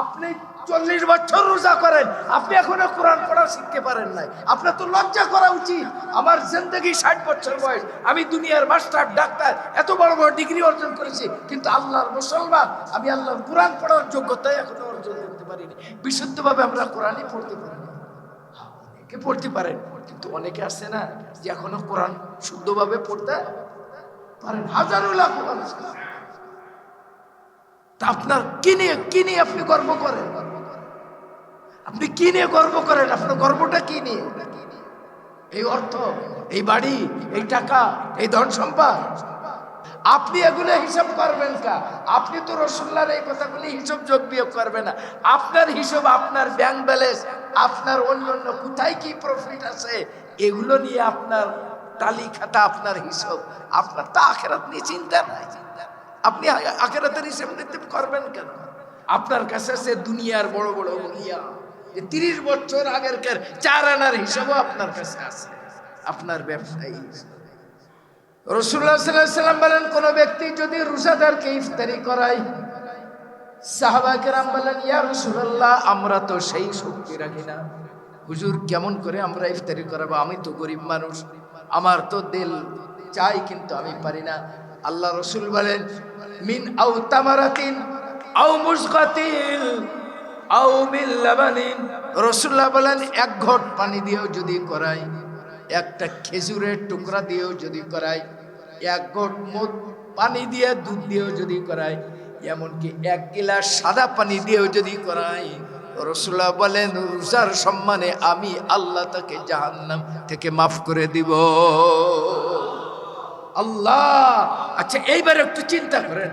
আপনি 40 বছর রোজা করেন, আপনি এখনো কোরআন পড়া শিখতে পারেন নাই। আপনার তো লজ্জা করা উচিত। আমার জিন্দেগি 60 বছর বয়স, আমি দুনিয়ার মাস্টার, ডাক্তার, এত বড় বড় ডিগ্রি অর্জন করেছি, কিন্তু আল্লাহর মুসলমান, আমি আল্লাহর কোরআন পড়ার যোগ্যতাই এখনো অর্জন করতে পারিনি। বিশুদ্ধভাবে আমরা কোরআনই পড়তে পারি না। অনেকে পড়তে পারেন, কিন্তু অনেকে আছে না যে এখনো কোরআন শুদ্ধভাবে পড়তে পারেন। হাজারো লাখ মানুষ। তা আপনার কি নিয়ে আপনি গর্ব করেন? আপনি কি নিয়ে গর্ব করেন? আপনার গর্বটা কি নিয়ে? এই অর্থ, এই বাড়ি, এই টাকা, এই ধন সম্পদ, আপনি এগুলো হিসাব করবেন কা? আপনি তো রাসূলুল্লাহর এই কথাগুলি হিসাব যোগ বিয়োগ করবেন না। আপনার হিসাব, আপনার ব্যাংক ব্যালেন্স, আপনার অন্যান্য কোথায় কি প্রফিট আছে, এগুলো নিয়ে আপনার তালি খাতা, আপনার হিসাব। আপনার তো আখিরাত নিয়ে চিন্তা নাই। আপনি আখিরাতের হিসাব নিতে করবেন কেন? আপনার কাছে আছে দুনিয়ার বড় বড় ওলিয়া, 30 বছর আগেরকার 4 আনার হিসাবও আপনার কাছে আছে। আপনার ব্যবসায়ী রাসূলুল্লাহ সাল্লাল্লাহু আলাইহি ওয়াসাল্লাম বলেন, কোন ব্যক্তি যদি রোজাদারকে ইফতারি করায়, সাহাবায়ে কেরাম বলেন, ইয়া রাসূলুল্লাহ, আমরা তো সেই শক্তি রাখি না, হুজুর কেমন করে আমরা ইফতারি করাবো? আমি তো গরিব মানুষ, আমার তো দিল চাই কিন্তু আমি পারি না। আল্লাহ রাসূল বলেন, মিন আও তামারাতিন আও মুসকাতিন আও মিন লাবানিন। রাসূলুল্লাহ বলেন, এক ঘট পানি দিয়েও যদি করাই, একটা খেজুরের টুকরা দিয়েও যদি করাই, এক ঘট পানি দিয়ে দুধ দিয়েও যদি করাই, এমনকি 1 গিলাস সাদা পানি দিয়েও যদি করাই, রাসূলুল্লাহ বলেন, রোজার সম্মানে আমি আল্লাহ তাকে জাহান্নাম থেকে মাফ করে দিব। আল্লাহ! আচ্ছা, এইবার একটু চিন্তা করেন,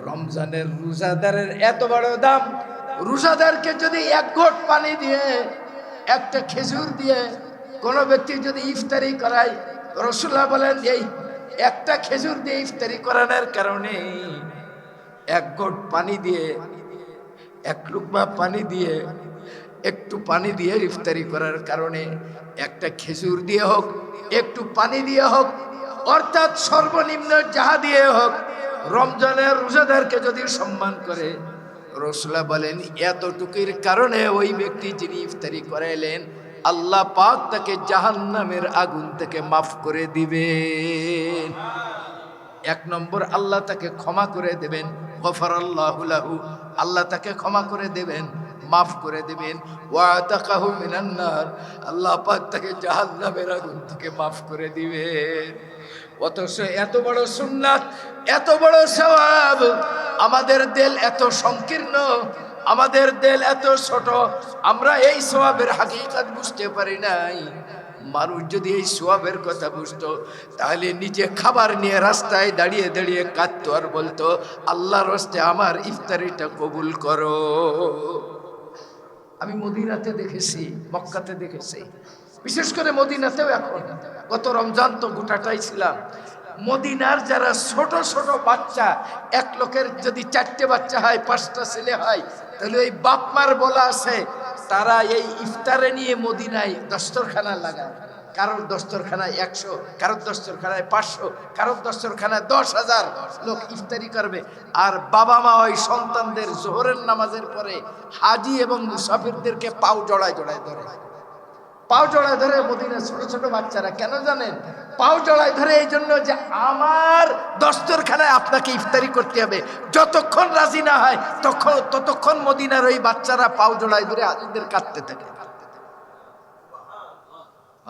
রমজানের রোজাদারের এত বড় দাম, রোজাদারকে যদি 1 ঘট পানি দিয়ে, একটা খেজুর দিয়ে কোন ব্যক্তি যদি ইফতারি করায়, রাসূলুল্লাহ বলেন, এই একটা খেজুর দিয়ে ইফতারি করানোর কারণে 1 ঘট পানি দিয়ে, 1 লুকমা পানি দিয়ে, একটু পানি দিয়ে ইফতারি করার কারণে, একটা খেজুর দিয়ে হোক, একটু পানি দিয়ে হোক, অর্থাৎ সর্বনিম্ন যাহা দিয়ে হোক, রমজানের রোজাদারকে যদি সম্মান করে, রাসূলুল্লাহ বলেন, এতটুকুর কারণে ওই ব্যক্তি যিনি ইফতারি করাইলেন, আল্লাহ পাক তাকে জাহান্নামের আগুন থেকে মাফ করে দিবেন। 1 নম্বর, আল্লাহ তাকে ক্ষমা করে দেবেন, গফারাল্লাহু লাহু, আল্লাহ তাকে ক্ষমা করে দেবেন, মাফ করে দেবেন। ওয়া আতাকাহু মিনান নার, আল্লাহ পাক তাকে জাহান্নামের আগুন থেকে মাফ করে দিবেন। অথচ এত বড় সুন্নাত, এত বড় সওয়াব, আমাদের দিল এত সংকীর্ণ, আমাদের দিল এত ছোট, আমরা এই সওয়াবের হাকিকত বুঝতে পারি নাই। মানুষ যদি এই সওয়াবের কথা বুঝতো, তাহলে নিজে খাবার নিয়ে রাস্তায় দাঁড়িয়ে দাঁড়িয়ে কাঁদতো আর বলতো, আল্লাহর রাস্তে আমার ইফতারিটা কবুল করো। আমি মদিনাতে দেখেছি, মক্কাতে দেখেছি, বিশেষ করে মদিনাতেও। এখন গত রমজান তো গোটাটাই ছিলাম। মদিনার যারা ছোট ছোট বাচ্চা, 1 লোকের যদি 4টে বাচ্চা হয়, 5টা ছেলে হয়, তাহলে এই বাপ মার বলা আছে, তারা এই ইফতারে নিয়ে মদিনায় দস্তরখানা লাগায়। কারোর দস্তরখানায় 100, কারোর দস্তরখানায় 500, কারোর দস্তরখানায় 10,000 লোক ইফতারি করবে। আর বাবা মা ওই সন্তানদের জোহরের নামাজের পরে হাজি এবং মুসাফিরদেরকে পাও জড়ায় জড়ায় ধরে, পাও জড়ায় ধরে। মদিনার ছোট ছোট বাচ্চারা কেন জানেন? পাও জড়ায় ধরে এই জন্য যে আমার দস্তরখানায় আপনাকে ইফতারি করতে হবে। যতক্ষণ রাজি না হয় ততক্ষণ মদিনার ওই বাচ্চারা পাও জড়ায় ধরে হাজিদের কাঁদতে থাকে।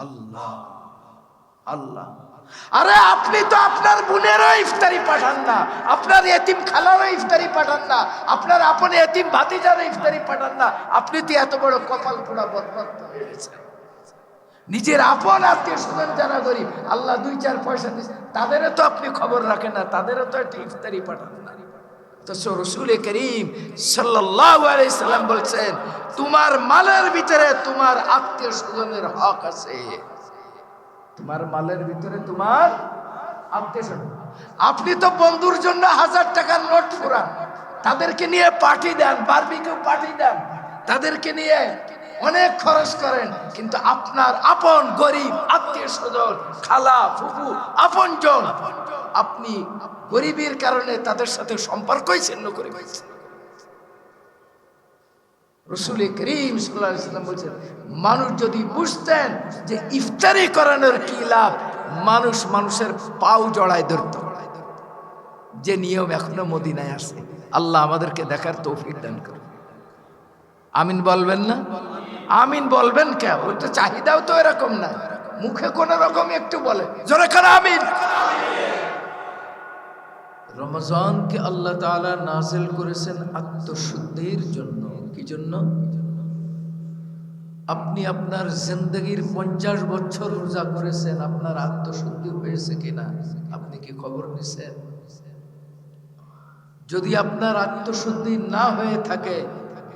আল্লাহ আল্লাহ! আরে আপনি তো আপনার বোনেরও ইফতারি পাঠান না, আপনার এতিম খালারও ইফতারি পাঠান না, আপনার আপন এতিম ভাতিজারও ইফতারি পাঠান না। আপনি তো এত বড় কপাল পোড়া বদমাশ হয়ে গেছেন। নিজের আপন আত্মীয় স্বজন যারা গরিব, আল্লাহ 2-4 পয়সা দিচ্ছে, তাদেরও তো আপনি খবর রাখেন না, তাদেরও তো একটা ইফতারি পাঠান না। তো রাসূল করিম সাল্লাল্লাহু আলাইহি সাল্লাম বলছেন, তোমার মালের ভিতরে তোমার আত্মীয় স্বজনের হক আছে। তোমার মালের ভিতরে তোমার আত্মীয় স্বজন। আপনি তো বন্ধুর জন্য 1000 টাকার নোট ফুরান, তাদেরকে নিয়ে পার্টি দেন, বারবিকিউ পার্টি দেন, তাদেরকে নিয়ে অনেক খরচ করেন, কিন্তু আপনার আপন গরিব আত্মীয় স্বজন, খালা ফুফু, আপনজন, আপনি গরিবের কারণে তাদের সাথে সম্পর্কই ছিন্ন করে ফেলছেন। রাসূল করিম সাল্লাল্লাহু আলাইহি ওয়াসাল্লাম বলছেন, মানুষ যদি বুঝতেন যে ইফতারি করানোর কি লাভ, মানুষ মানুষের পাও জড়ায় ধরত। যে নিয়ম এখনো মদিনায় আছে। আল্লাহ আমাদেরকে দেখার তৌফিক দান করুন। আমিন বলবেন না? আমিন বলবেন কে? ওই তো চাহিদাও তো এরকম না, মুখে কোন রকম একটু বলে, জোরে করে আমিন। রমজানকে আল্লাহ তাআলা নাযিল করেছেন আত্মশুদ্ধির জন্য। কি জন্য? আপনি আপনার জিন্দেগীর 50 বছর রোজা করেছেন, আপনার আত্মশুদ্ধি হয়েছে কিনা আপনি কি খবর নিছেন? যদি আপনার আত্মশুদ্ধি না হয়ে থাকে,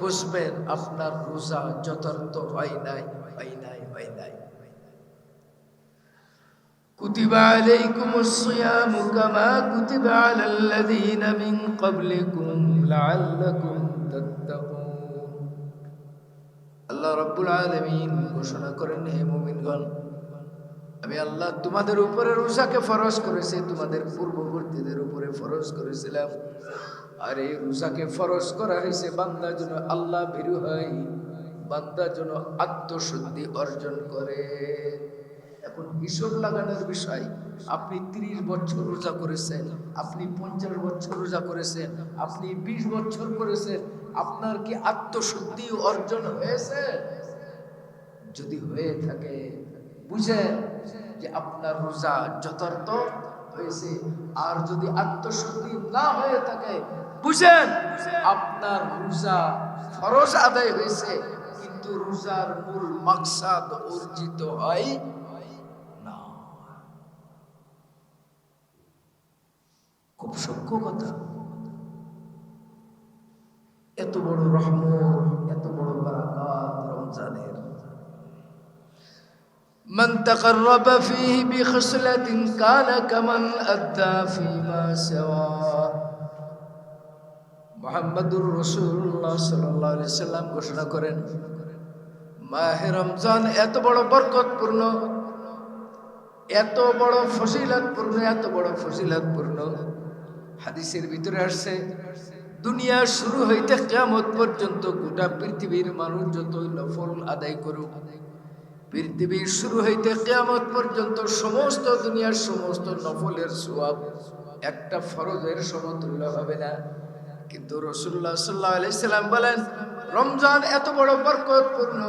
বুঝবেন আপনার রোজা যথার্থ হয় নাই। কুতিবা আলাইকুমুস সিয়ামু কামা কুতিবা আলাল্লাযীনা মিন ক্বাবলিকুম লাআল্লাকুম তাত্তাকুন। আল্লাহ রাব্বুল আলামিন ঘোষণা করেন, হে মুমিনগণ, আমি আল্লাহ তোমাদের উপরে রোজাকে ফরজ করেছি, তোমাদের পূর্ববর্তীদের উপরে ফরজ করেছিলাম। আর এই রোজাকে ফরজ করা হয়েছে বান্দা যেন আল্লাহ ভীরু হয়, বান্দা যেন আত্মশুদ্ধি অর্জন করে। এখন হিসাব লাগানোর বিষয়, আপনি 30 বছর রোজা করেছেন, আপনি 50 বছর রোজা করেছেন, আপনি 20 বছর করেছেন, আপনার কি আত্মশুদ্ধি অর্জন হয়েছে? যদি হয়ে থাকে বুঝেন যে আপনার রোজা যথার্থ হয়েছে। আর যদি আত্মশুদ্ধি না হয়ে থাকে, বুঝেন আপনার রোজা ফরজ আদায় হয়েছে, কিন্তু রোজার মূল মাকসাদ অর্জিত হয় না। খুব সূক্ষ্ম কথা। এত বড় রহমত, এত বড় বারাকাত রমজানের। من تقرب فيه بخصلة كان كمن أدى فيما سواه। মুহাম্মদুর রাসূলুল্লাহ সাল্লাল্লাহু আলাইহি সাল্লাম ঘোষণা করেন, মাহে রমজান এত বড় বরকতপূর্ণ, এত বড় ফজিলতপূর্ণ, এত বড় ফজিলতপূর্ণ। হাদিসের ভিতরে আসছে, দুনিয়া শুরু হইতে কিয়ামত পর্যন্ত গোটা পৃথিবীর মানুষ যতই নফল আদায় করুক, পৃথিবীর শুরু হইতে কিয়ামত পর্যন্ত সমস্ত দুনিয়ার সমস্ত নফলের সওয়াব একটা ফরজের সমতুল্য হবে না। কিন্তু রাসূলুল্লাহ সাল্লাল্লাহু আলাইহি সাল্লাম বলেন, রমজান এত বড় বরকতপূর্ণ,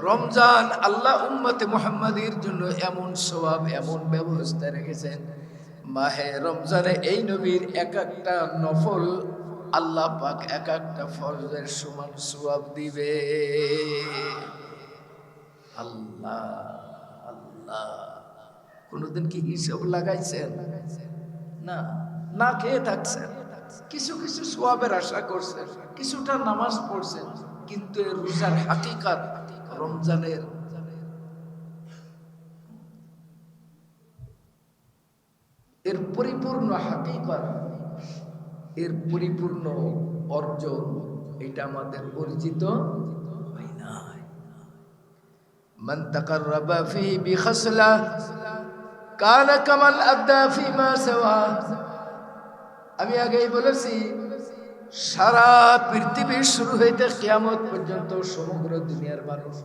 রমজান আল্লাহ উম্মতে মুহাম্মাদীর জন্য এমন সওয়াব, এমন ব্যবস্থা রেখেছেন, মাহে রমজানে এই নবীর এক একটা নফল আল্লাহ পাক এক একটা ফরজের সমান সওয়াব দিবে। আল্লাহ আল্লাহ, কোনদিন কি হিসাব লাগাইছেন? না, না খেয়ে থাকছেন, কিছু কিছু সওয়াবের আশা করছেন, কিছুটা নামাজ পড়ছেন, কিন্তু এর রোজার হাকিকাত, রমজানের এর পরিপূর্ণ হাকিকাত, এর পরিপূর্ণ অর্জন, এটা আমাদের অর্জিত হয় না। من تقرب فيه بخصلة كان كمن أدى فيما سواه। আমি আগেই বলেছি, সারা পৃথিবীর শুরু হইতে কিয়ামত পর্যন্ত সমগ্র দুনিয়ার মানুষ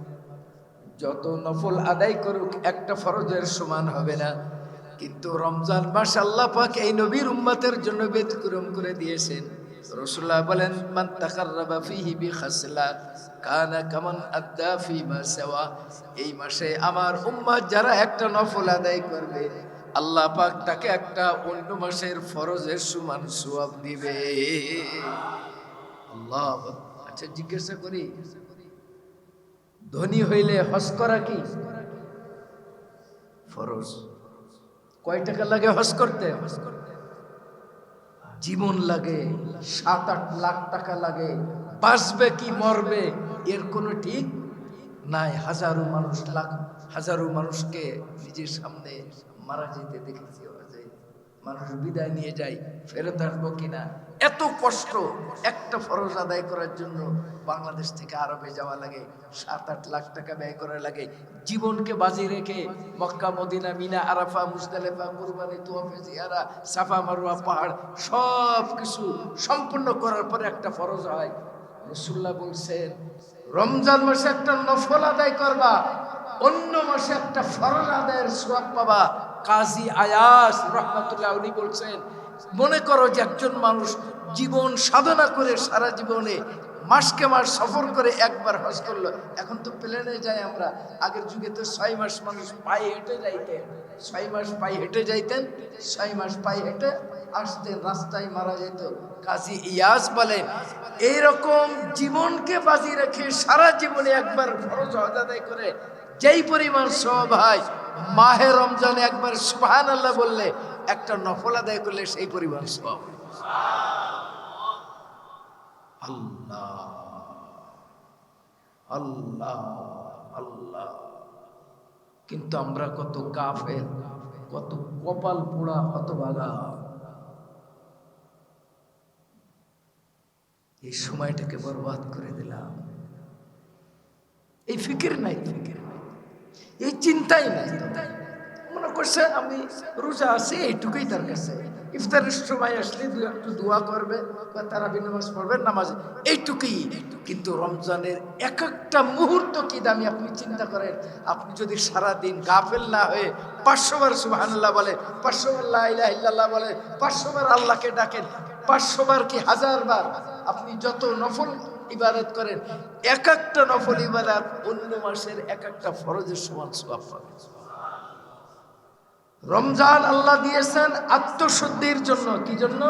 যত নফল আদায় করুক একটা ফরজের সমান হবে না। কিন্তু রমজান মাস আল্লাহ পাক এই নবীর উম্মতের জন্য ব্যতিক্রম করে দিয়েছেন। রাসূলুল্লাহ বলেন, মান তাকাররাবা ফীহি বিখাসলা কানা কামান আদ্দা ফীমা সাওয়া। এই মাসে আমার উম্মত যারা একটা নফল আদায় করবে, আল্লাহ পাক তাকে একটা অন্য মাসের ফরজের সমান সওয়াব দিবে। আল্লাহ। আচ্ছা জিজ্ঞাসা করি, ধনী হইলে হজ করা কি ফরজ? কয় টাকা লাগে হজ করতে? জীবন লাগে, 7-8 লাখ টাকা লাগে। বাঁচবে কি মরবে এর কোনো ঠিক নাই। হাজারো মানুষকে নিজের সামনে মারা যেতে দেখেছি। মানুষ বিদায় নিয়ে যায়, ফেরত আসবো কিনা, এত কষ্ট। একটা ফরজ আদায় করার জন্য বাংলাদেশ থেকে আরবে যাওয়া লাগে, 7-8 লাখ টাকা ব্যয় করা লাগে। জীবনকে বাজি রেখে মক্কা, মদিনা, মিনা, আরাফা, মুজদালিফা, কুরবানি, তুওয়াফে জিয়ারা, সাফা মারওয়া, পাহাড় সব কিছু সম্পূর্ণ করার পরে একটা ফরজ হয়, রাসূলুল্লাহ বলছেন রমজান মাসে একটা নফল আদায় করবা, অন্য মাসে একটা ফরজ আদায়ের সওয়াব পাবা। কাজী আয়াস রাহমাতুল্লাহ আলাইহি বলছেন, মনে করো যে একজন মানুষ জীবন সাধনা করে সারা জীবনে মাসকে মাস সফর করে একবার হজ করলো। এখন তো প্লেনে যাই আমরা, আগের যুগে তো 6 মাস মানুষ পায়ে হেঁটে যাইতেন, 6 মাস পায়ে হেঁটে যাইতেন, 6 মাস পায়ে হেঁটে আসতেন, রাস্তায় মারা যেত। কাজী ইয়াস বলেন এইরকম জীবনকে বাজি রেখে সারা জীবনে একবার ফরজ হজ আদায় করে যেই পরিমাণ সওয়াব হয়, মাহে রমজানে একবার সুবহানাল্লাহ বললে, একটা নফল আদায় করলে সেই পরিমাণ সওয়াব। আল্লাহ আল্লাহ আল্লাহ। কিন্তু আমরা কত গাফেল, কত কপাল পোড়া হতভাগা। এই সময়টাকে বরবাদ করে দিলাম। এই ফিকির নাই, এই চিন্তাই নাই। মনে করছে আমি রোজা আছি, এইটুকুই তার কাছে। ইফতারের সময় আসলে একটু দোয়া করবে বা তারাবি নামাজ পড়বে, নামাজ এইটুকুই। কিন্তু রমজানের এক একটা মুহূর্ত কি দামি আপনি চিন্তা করেন। আপনি যদি সারাদিন গাফেল না হয়ে 500 বার সুবহানাল্লাহ বলেন, 500 বার লা ইলাহা ইল্লাল্লাহ বলেন, 500 বার আল্লাহকে ডাকেন, 500 বার কি 1000 বার আপনি যত নফল ইবাদত করেন, এক একটা নফল ইবাদত অন্য মাসের এক একটা ফরজের সমান সওয়াব পাবেন। রমজান আল্লাহ দিয়েছেন আত্মশুদ্ধির জন্য। কি জন্য?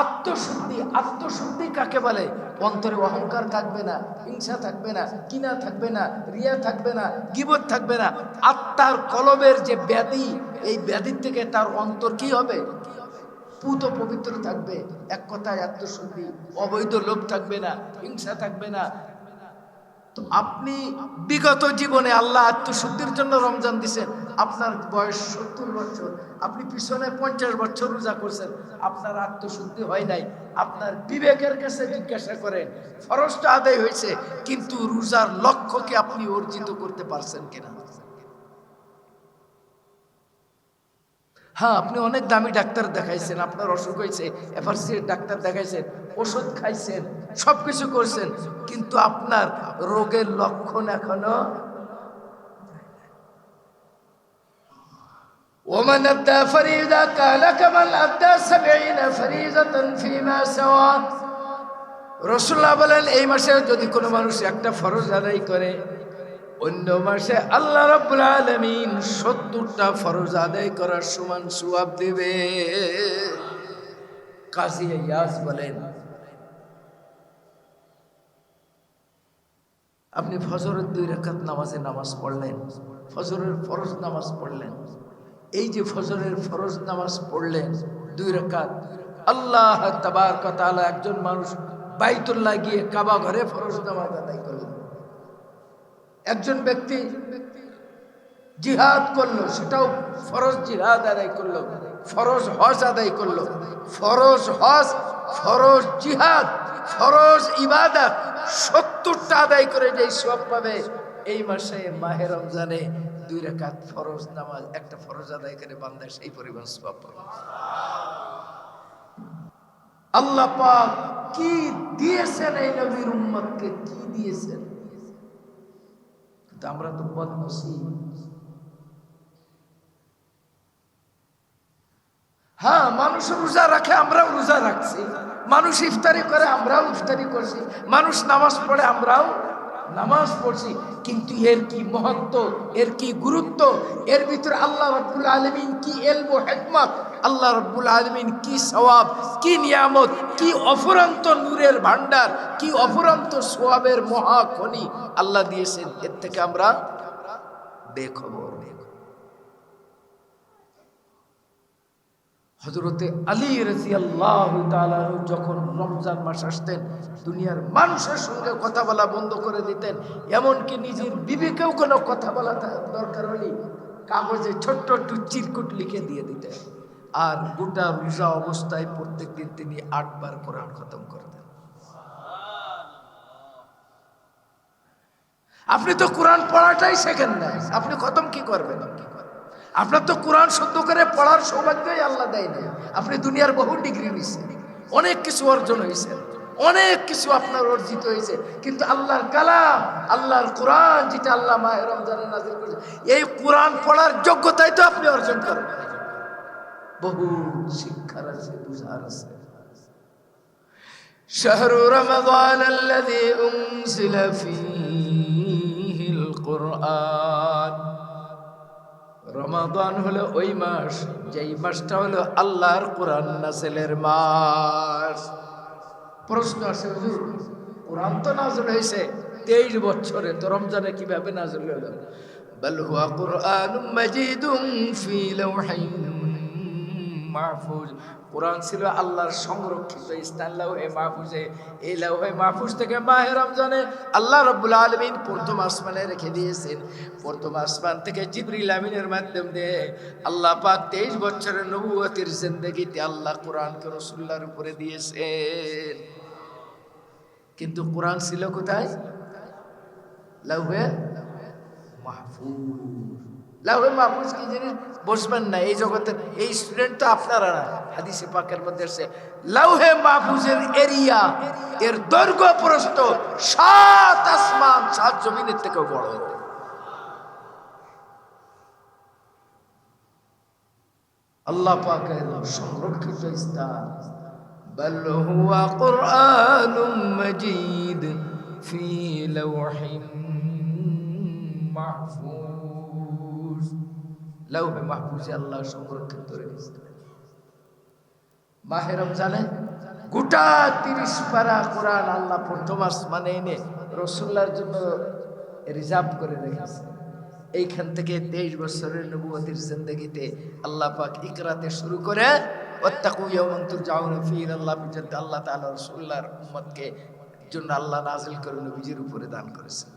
আত্মশুদ্ধি। আত্মশুদ্ধি কাকে বলে? অন্তরে অহংকার থাকবে না, হিংসা থাকবে না, কিনা থাকবে না, রিয়া থাকবে না, গীবত থাকবে না। আত্মার কলবের যে ব্যাধি, এই ব্যাধির থেকে তার অন্তর কি হবে? পুত পবিত্র থাকবে। এক কথায় আত্মশুদ্ধি। অবৈধ লোভ থাকবে না, হিংসা থাকবে না। তো আপনি বিগত জীবনে আল্লাহ আত্মশুদ্ধির জন্য রমজান দিয়েছেন। আপনার বয়স 70 বছর, আপনি পিছনে 50 বছর রোজা করছেন, আপনার আত্মশুদ্ধি হয় নাই। আপনার বিবেকের কাছে জিজ্ঞাসা করেন, ফরজটা আদায় হয়েছে, কিন্তু রোজার লক্ষ্যকে আপনি অর্জিত করতে পারছেন কিনা? হ্যাঁ, আপনি অনেক দামি ডাক্তার দেখাইছেন, আপনার অসুখ হয়েছে, এফআরসি ডাক্তার দেখাইছেন, ওষুধ খাইছেন, সবকিছু করছেন, কিন্তু আপনার রোগের লক্ষণ এখনো। ওমান আদা ফরিদা কালা কামাল আদা 70 ফরিজাতান ফিমা সাওয়া। রাসূলুল্লাহ বলেন এই মাসে যদি কোনো মানুষ একটা ফরজ আদায় করে, অন্য মাসে আল্লাহ রাব্বুল আলামিন 70টা ফরজ আদায় করার সমান সওয়াব দেবে। কাজী ইয়াস বলেন আপনি ফজরের 2 রাকাত নামাজ পড়লেন, ফজরের ফরজ নামাজ পড়লেন, এই যে ফজরের ফরজ নামাজ পড়লেন 2 রাকাত, আল্লাহ তাবারক ওয়া তাআলা একজন মানুষ বাইতুল্লাহ গিয়ে কাবা ঘরে ফরজ নামাজ আদায় করলেন। একজন ব্যক্তি জিহাদ করলো, সেটাও ফরজ জিহাদ আদায় করলো, ফরজ হজ আদায় করলো। ফরজ হজ, ফরজ জিহাদ, ফরজ ইবাদত 70টা আদায় করে যেই সওয়াব পাবে, এই মাসে মাহে রমজানে 2 রাকাত ফরজ নামাজ, একটা ফরজ আদায় করে বান্দা সেই পরিমাণ সওয়াব পাবে। আল্লাহ পাক কি দিয়েছেন এই নবীর উম্মতকে, কি দিয়েছেন। আমরা তো বদনসিব। হ্যাঁ, মানুষ রোজা রাখে, আমরাও রোজা রাখছি, মানুষ ইফতারি করে, আমরাও ইফতারি করছি, মানুষ নামাজ পড়ে, আমরাও নামাজ পড়ছি, কিন্তু এর কি মহত্ব, এর কি গুরুত্ব, এর ভিতরে আল্লাহ রাব্বুল আলামিন কি ইলম ও হিকমত, আল্লাহ রাব্বুল আলামিন কি সওয়াব, কি নিয়ামত, কি অফুরন্ত নূরের ভান্ডার, কি অফুরন্ত সওয়াবের মহা খনি আল্লাহ দিয়েছেন, এর থেকে আমরা বেখবর। হযরতে আলী রাদিয়াল্লাহু তাআলা যখন রমজান মাস আসতেন, দুনিয়ার মানুষের সঙ্গে কথা বলা বন্ধ করে দিতেন, এমনকি নিজের বিবিকেও কোনো কথা বলা দরকার হলে কাগজে ছোট্ট একটু চিরকুট লিখে দিয়ে দিতেন। আর গোটা রোজা অবস্থায় প্রত্যেকদিন তিনি 8 বার কোরআন খতম করতেন। আপনি তো কোরআন পড়াটাই শেখেন না, আপনি খতম কি করবেন? আপনার তো কোরআন শুদ্ধ করে পড়ার সৌভাগ্যই আল্লাহ দেয় না। আপনি দুনিয়ার বহু ডিগ্রি নিয়েছেন, অনেক কিছু অর্জন হয়েছে, অনেক কিছু আপনার অর্জিত হয়েছে, কিন্তু আল্লাহর কালাম, আল্লাহর কোরআন, যেটা আল্লাহ মাহে রমজানে নাযিল করেছে, এই কোরআন পড়ার যোগ্যতাই তো আপনি অর্জন করেন। বহু শিক্ষার আছে, বুঝার আছে। শাহরু রমাদান আল্লাযী উনজিলা ফীহিল কুরআন। রমাদান হলো ওই মাস, যেই মাসটা হলো আল্লাহর কোরআন নাযিলের মাস। প্রশ্ন আসে, হুজুর কোরআন তো নাযিল হয়েছে 23 বছরে, তো রমজানে কিভাবে নাযিল হলো? বাল হুয়া কুরআনুম মাজিদুম ফি লাওহিন মাহফুজ। কোরআন ছিল আল্লাহর সংরক্ষিত স্থান লাওহে মাহফুজে। এই লাওহে মাহফুজ থেকে মাহে রমজানে আল্লাহ রাব্বুল আলামিন প্রথম আসমানে রেখে দিয়েছেন। প্রথম আসমান থেকে জিবরিল আমিনের মাধ্যম দিয়ে আল্লাহ পাক 23 বছরের নবুয়তের জিন্দেগিতে আল্লাহ কোরআনকে রাসূলুল্লাহর উপরে দিয়েছেন। কিন্তু কোরআন ছিল কোথায়? লাওহে মাহফুজ। লাওহে মাহফুজ কি জিনিস বুঝবেন না এই জগতের এই স্টুডেন্ট তো আপনারা না। হাদিসে পাকের মধ্যে আছে লাওহে মাহফুজের এরিয়া, এর দৈর্ঘ্য প্রস্থ 7 আসমান 7 জমিনের থেকেও বড়। আল্লাহ পাকের সংরক্ষিত স্থান। বাল হুয়া কুরআনুম মাজিদ ফি লাওহিন মাহফুজ। লাওহে মাহফুজে আল্লাহ সংরক্ষিত রেখেছেন। মাহে রমজানে গোটা 30 পারা কোরআন আল্লাহ প্রথম আসমানে এনে রাসূলুল্লাহর জন্য রিজার্ভ করে রেখেছে। এইখান থেকে 23 বছরের নবুয়তের জিন্দেগিতে আল্লাহ পাক ইকরাতে শুরু করে ওয়াত্তাকু ইয়াওমান তুরজাউনা ফীহি ইলাল্লাহ পর্যন্ত আল্লাহ তাআলা রাসূলুল্লাহর উম্মতকে জন্য আল্লাহ নাযিল করে নবীজির উপরে দান করেছেন।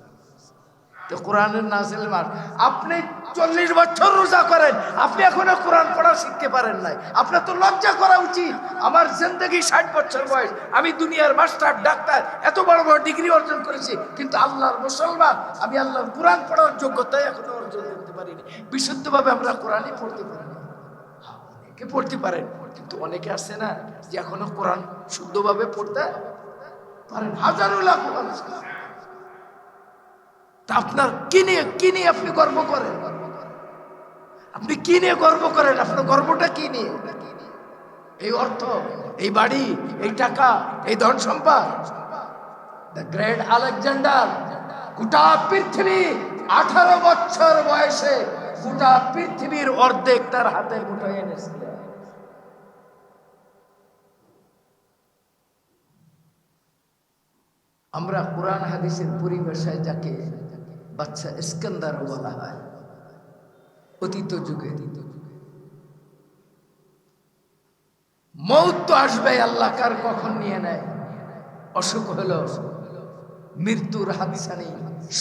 তো কোরআনের নাযিল মাস। আপনি 40 বছর রোজা করেন, আপনি এখনো কোরআন পড়া শিখতে পারেন নাই। আপনার তো লজ্জা করা উচিত। আমার জিন্দেগি 60 বছর বয়স, আমি দুনিয়ার মাস্টার, ডাক্তার, এত বড় বড় ডিগ্রি অর্জন করেছি, কিন্তু আল্লাহর মুসলমান, আমি আল্লাহর কোরআন পড়ার যোগ্যতাই এখনো অর্জন করতে পারিনি। বিশুদ্ধভাবে আমরা কোরআনই পড়তে পারি। অনেকে পড়তে পারেন, কিন্তু অনেকে আছে না যে এখনো কোরআন শুদ্ধভাবে পড়তে পারেন। হাজারো লাখ মানুষ। তা আপনার কি নিয়ে আপনি গর্ব করেন? আপনি কি নিয়ে গর্ব করেন? আপনার গর্বটা কি নিয়ে? এই অর্থ, এই বাড়ি, এই টাকা, এই ধন সম্পদ? দ্য গ্রেট আলেকজান্ডার গোটা পৃথিবী 18 বছর বয়সে গোটা পৃথিবীর অর্ধেক তার হাতে মুঠোয় এনেছিলেন। আমরা কোরআন হাদিসের পরিভাষায় যাকে বাচ্চা ইস্কান্দার বলা হয়, অতীত যুগে মৌত তো আসবে, আল্লাহ কার কখন নিয়ে নেয়। অসুখ হলো, মৃত্যুর হাদিসা নেই।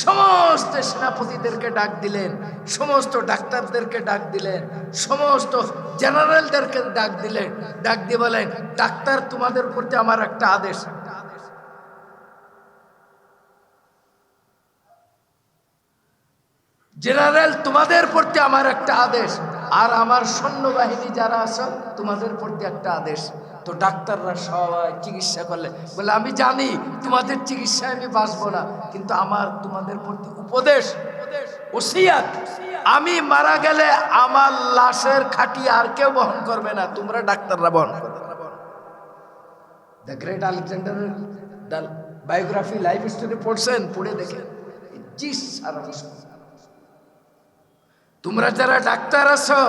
সমস্ত সেনাপতিদেরকে ডাক দিলেন, সমস্ত ডাক্তারদেরকে ডাক দিলেন, সমস্ত জেনারেলদেরকে ডাক দিলেন। ডাক দিয়ে বলেন, ডাক্তার তোমাদের প্রতি আমার একটা আদেশ, জেনারেল তোমাদের প্রতি আমার একটা আদেশ, আর আমার সৈন্যবাহিনী যারা আছে তোমাদের প্রতি একটা আদেশ। তো ডাক্তাররা সবাই চিকিৎসা করলে বলে, আমি জানি তোমাদের চিকিৎসায় আমি বাঁচবো না, কিন্তু আমার তোমাদের প্রতি উপদেশ, ওসিয়াত, আমি মারা গেলে আমার লাশের খাটি আর কেউ বহন করবে না, তোমরা ডাক্তাররা বহন করবে। দ্য গ্রেট আলেকজান্ডারের বায়োগ্রাফি, লাইফ স্টোরি পড়ছেন? পড়ে দেখেন। তোমরা যারা ডাক্তার আছো,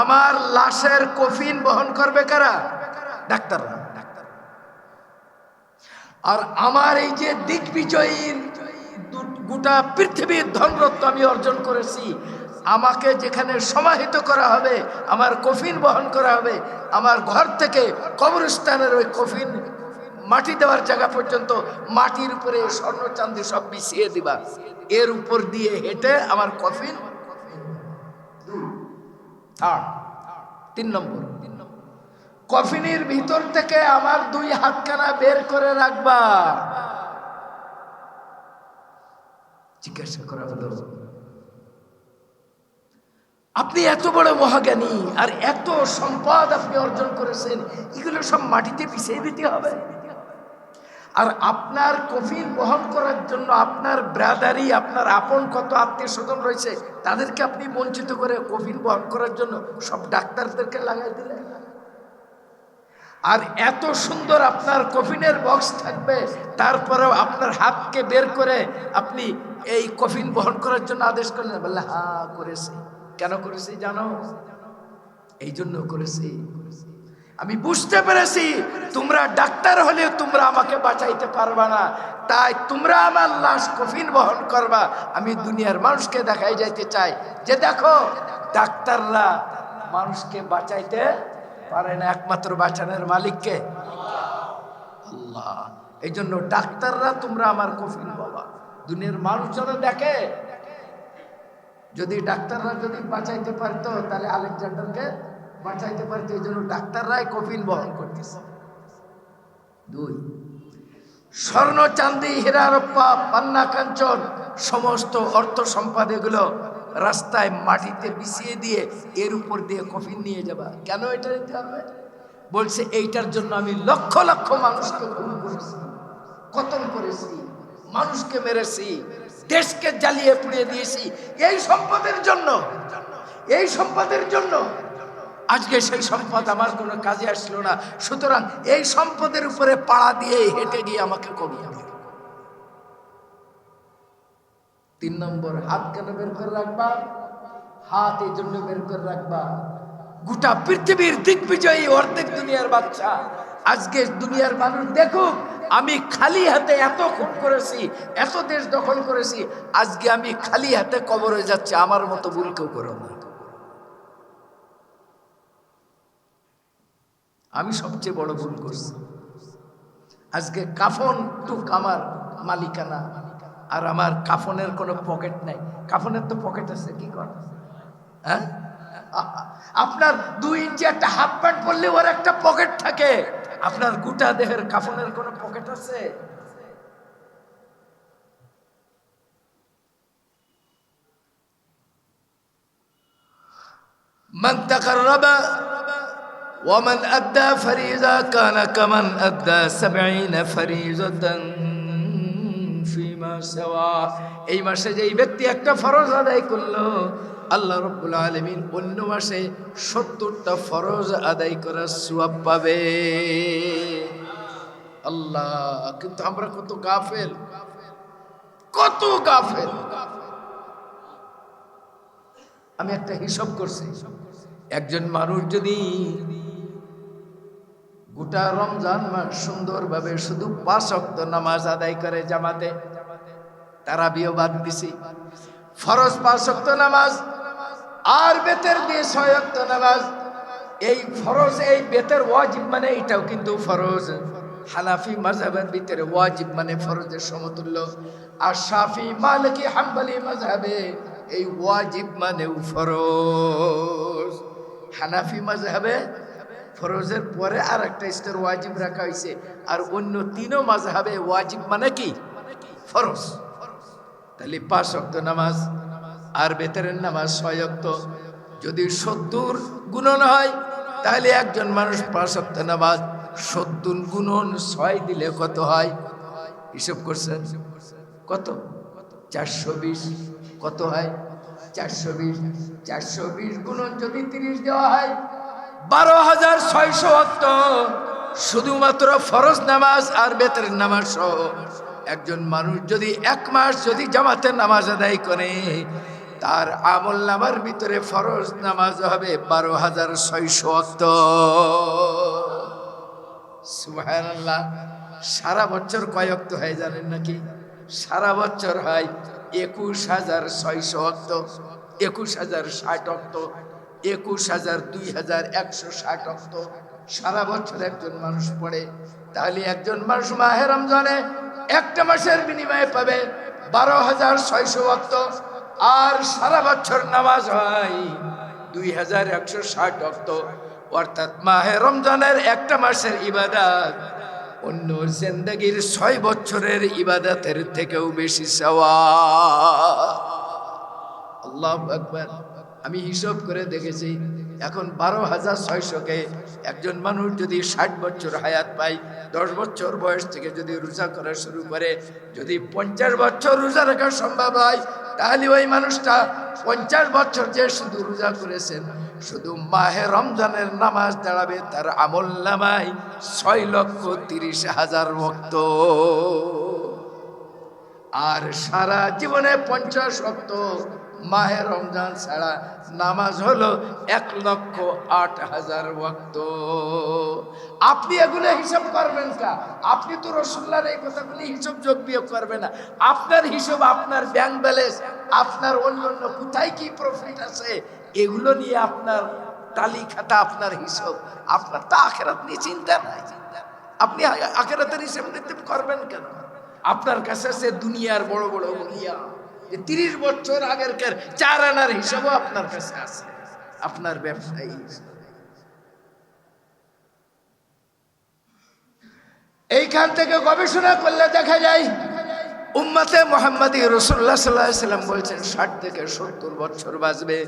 আমার লাশের কফিন বহন করবে কারা? ডাক্তাররা। আর আমার এই যে দিগ্বিজয়ী গোটা পৃথিবীর ধনরত্ন আমি অর্জন করেছি, আমাকে যেখানে সমাহিত করা হবে, আমার কফিন বহন করা হবে, আমার ঘর থেকে কবরস্থানের ওই কফিন মাটি দেওয়ার জায়গা পর্যন্ত মাটির উপরে স্বর্ণ চাঁদি সব বিছিয়ে দিবা, এর উপর দিয়ে হেঁটে আমার কফিন। 3 নম্বর, কফিনের ভিতর থেকে আমার 2 হাতখানা বের করে রাখবা। জিজ্ঞাসা করা হলো, আপনি এত বড় মহাজ্ঞানী আর এত সম্পদ আপনি অর্জন করেছেন, এগুলো সব মাটিতে পিছিয়ে দিতে হবে? আর আপনার কফিন বহন করার জন্য আপনার ব্রাদারি, আপনার আপন কত আত্মীয় স্বজন রয়েছে, তাদেরকে আপনি বঞ্চিত করে কফিন বহন করার জন্য সব ডাক্তারদেরকে লাগাই দিলেন। আর এত সুন্দর আপনার কফিনের বক্স থাকবে, তারপরেও আপনার হাতকে বের করে আপনি এই কফিন বহন করার জন্য আদেশ করলেন। বললে হ্যাঁ করেছি। কেন করেছি জানো? এই জন্য করেছি, আমি বুঝতে পেরেছি তোমরা ডাক্তার হলেও তোমরা আমাকে বাঁচাইতে পারবা না, তাই তোমরা আমার লাশ কফিন বহন করবা। আমি দুনিয়ার মানুষকে দেখাই যাইতে চাই যে দেখো ডাক্তাররা মানুষকে বাঁচাইতে পারে না, একমাত্র বাঁচানোর মালিককে আল্লাহ। এই জন্য ডাক্তাররা তোমরা আমার কফিন বাবা। দুনিয়ার মানুষ যেন দেখে, যদি ডাক্তাররা যদি বাঁচাইতে পারতো তাহলে আলেকজান্ডারকে বাঁচাইতে পারতো। এই জন্য ডাক্তাররাই কফিন বহন করতেছে। 2, স্বর্ণ চাঁদি হীরা রূপা পান্না কাঞ্চন সমস্ত অর্থ সম্পদ এগুলো রাস্তায় মাটিতে বিছিয়ে দিয়ে এর উপর দিয়ে কফিন নিয়ে যাবা। কেন এটা দিতে হবে? বলছে এইটার জন্য আমি লক্ষ লক্ষ মানুষকে খুন করেছি, কতল করেছি, মানুষকে মেরেছি, দেশকে জ্বালিয়ে পুড়িয়ে দিয়েছি এই সম্পদের জন্য। এই সম্পদের জন্য আজকে সেই সম্পদ আমার কোনো কাজে আসলো না। সুতরাং এই সম্পদের উপরে পাড়া দিয়ে হেঁটে গিয়ে আমাকে কমিয়ে দিল। 3 নম্বর, হাত কেন বের করে রাখবা? হাত এই জন্য বের করে রাখবা, গোটা পৃথিবীর দিগ্বিজয়ী অর্ধেক দুনিয়ার বাচ্চা আজকে দুনিয়ার মানুষ দেখুক আমি খালি হাতে এত খুন করেছি, এত দেশ দখল করেছি, আজকে আমি খালি হাতে কবরে যাচ্ছি, আমার মতো ভুল কেউ করো না। আমি সবচেয়ে বড় ভুল করছি। আজকে কাফন টুক আমার মালিকানা, আর আমার কাফনের কোনো পকেট নাই। কাফনের তো পকেট আছে, কি কর? হ্যাঁ, আপনার 2 ইঞ্চি একটা হাফ প্যান্ট পরলে ওর একটা পকেট থাকে, আপনার গোটা দেহের কাফনের কোনো পকেট আছে? মান তাকাররাবা ومن أدى فريضة كان كمن أدى 70 فريضة فيما سوى। এই মাসে যেই ব্যক্তি একটা ফরজ আদায় করলো, আল্লাহ রাব্বুল আলামিন অন্য মাসে 70টা ফরজ আদায় করার সওয়াব পাবে। আল্লাহ, কিন্তু আমরা কত গাফেল, কত গাফেল। আমি একটা হিসাব করছি, একজন মানুষ যদি গোটা রমজান মাস সুন্দরভাবে শুধু 5 ওয়াক্ত নামাজ আদায় করে জামাতে, তারাবিও বাদ দিছি, ফরজ 5 ওয়াক্ত নামাজ আর বেতের দিয়ে 6 ওয়াক্ত নামাজ। এই ফরজ, এই বেতের ওয়াজিব মানে এটাও কিন্তু ফরজ। হানাফি মাযহাবের ভিতরে ওয়াজিব মানে ফরজের সমতুল্য, আর শাফি মালিকি হাম্বলি মাযহাবে এই ওয়াজিব মানেও ফরজ। হানাফি মাযহাবে ফরজের পরে আর একটা স্তর ওয়াজিব রাখা হয়েছে, আর অন্য 3 মাযহাবে ওয়াজিব মানে কি? ফরজ। তাহলে 5 ওয়াক্ত নামাজ আর বেতরের নামাজ 6 ওয়াক্ত, যদি 70 গুণন হয় তাহলে একজন মানুষ 5 ওয়াক্ত নামাজ 70 গুণন 6 দিলে কত হয়? হিসাব করছেন কত? 420। কত হয়? 420। 420 গুণন যদি 30 দেওয়া হয় 12,600 ওয়াক্ত, শুধুমাত্র ফরজ নামাজ আর বেতরের নামাজ সহ একজন মানুষ যদি 1 মাস যদি জামাতে নামাজ আদায় করে, তার আমল নামার ভিতরে ফরজ নামাজ হবে 12,600 ওয়াক্ত। সুবহানাল্লাহ। সারা বছর কয় ওয়াক্ত হয় জানেন নাকি? সারা বছর হয় 21,600 ওয়াক্ত, 21,060 ওয়াক্ত, 21,2160 ওয়াক্ত সারা বছর একজন মানুষ পড়ে। তাহলে একজন মানুষ মাহে রমজানে একটা মাসের বিনিময়ে পাবে 12,600 ওয়াক্ত, আর সারা বছর নামাজ হয় 2,160 ওয়াক্ত। অর্থাৎ মাহে রমজানের একটা মাসের ইবাদত অন্য জিন্দেগীর 6 বছরের ইবাদতের থেকেও বেশি সওয়াব। আল্লাহু আকবার। আমি হিসাব করে দেখেছি এখন 12,600-কে একজন মানুষ যদি 60 বছর হায়াত পায়, 10 বছর বয়স থেকে যদি রোজা করা শুরু করে, যদি 50 বছর রোজা রাখা সম্ভব হয়, তাহলে ওই মানুষটা 50 বছর যে শুধু রোজা করেছেন, শুধু মাহে রমজানের নামাজ দাঁড়াবে তার আমল নামায় 6,30,000 ওয়াক্ত। আর সারা জীবনে 50 ওয়াক্ত মাহে রমজান ছাড়া নামাজ হলো 1,08,000 ওয়াক্ত। আপনি এগুলো হিসাব করবেন কা? আপনি তো রাসূলুল্লাহর এই কথাগুলি হিসাব যোগ বিয়োগ করবেন না। আপনার হিসাব, আপনার ব্যাংক ব্যালেন্স, আপনার অন্যান্য কোথায় কি প্রফিট আছে, এগুলো নিয়ে আপনার তালি খাতা, আপনার হিসাব। আপনার তো আখিরাত নিয়ে চিন্তা নাই। আপনি আখিরাতের হিসাব নিতে করবেন কেন? আপনার কাছে আছে দুনিয়ার বড় বড় বলিয়া, 30 বছর আগেরকার 4 আনার হিসাবও আপনার কাছে আছে, আপনার ব্যবসায়ী। এইখান থেকে গবেষণা করলে দেখা যায় উম্মতে মুহাম্মাদি রাসূলুল্লাহ সাল্লাল্লাহু আলাইহি ওয়াসাল্লাম বলছেন 60 থেকে 70 বছর বাঁচবে।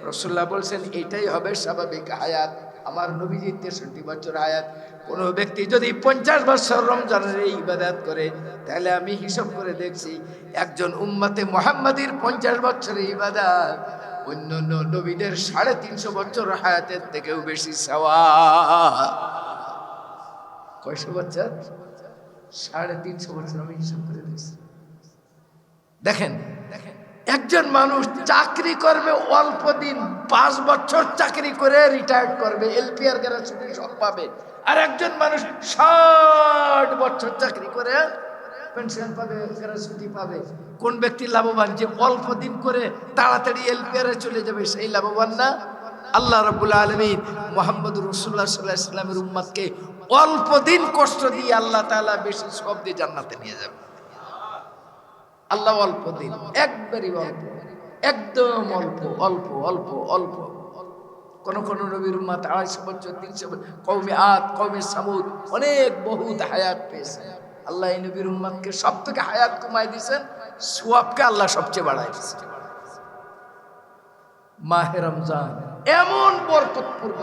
রাসূলুল্লাহ বলছেন এটাই হবে স্বাভাবিক হায়াত। আমার নবীজির 63 বছর হায়াত। কোনো ব্যক্তি যদি 50 বছর রমজানের এই ইবাদত করে, তাহলে আমি হিসাব করে দেখছি একজন উম্মতে মুহাম্মাদির 50 বছরের ইবাদত অন্যান্য নবীদের 350 বছর হায়াতের থেকেও বেশি সওয়াব। কয়শো বছর? 350 বছর আমি হিসাব করে দেখছি। দেখেন, একজন মানুষ চাকরি করবে অল্প দিন, 5 বছর চাকরি করে রিটায়ার্ড করবে, এলপিআর গ্যারান্টি সব পাবে। আর একজন মানুষ 60 বছর চাকরি করে পেনশন পাবে, গ্যারান্টি পাবে। কোন ব্যক্তি লাভবান? যে অল্প দিন করে তাড়াতাড়ি এলপিআর এ চলে যাবে, সেই লাভবান না? আল্লাহ রাব্বুল আলামিন মুহাম্মদুর রাসূলুল্লাহ সাল্লাল্লাহু আলাইহি ওয়াসাল্লামের উম্মতকে অল্প দিন কষ্ট দিয়ে আল্লাহ তাআলা বেশি সওয়াব দিয়ে জান্নাতে নিয়ে যাবে। আল্লাহ অল্প দিন, একবারই অল্প, একদম অল্প অল্প অল্প অল্প। কোন কোন নবীর উম্মত 250 বছর, 300 বছর, কওমে আদ, কওমে সামুদ অনেক বহুত হায়াত পেয়েছে। আল্লাহ এই নবীর উম্মতকে সব থেকে হায়াত কমাই দিয়েছেন, সওয়াবকে আল্লাহ সবচেয়ে বাড়াই দিয়েছেন। মাহে রমজান এমন বরকতপূর্ণ,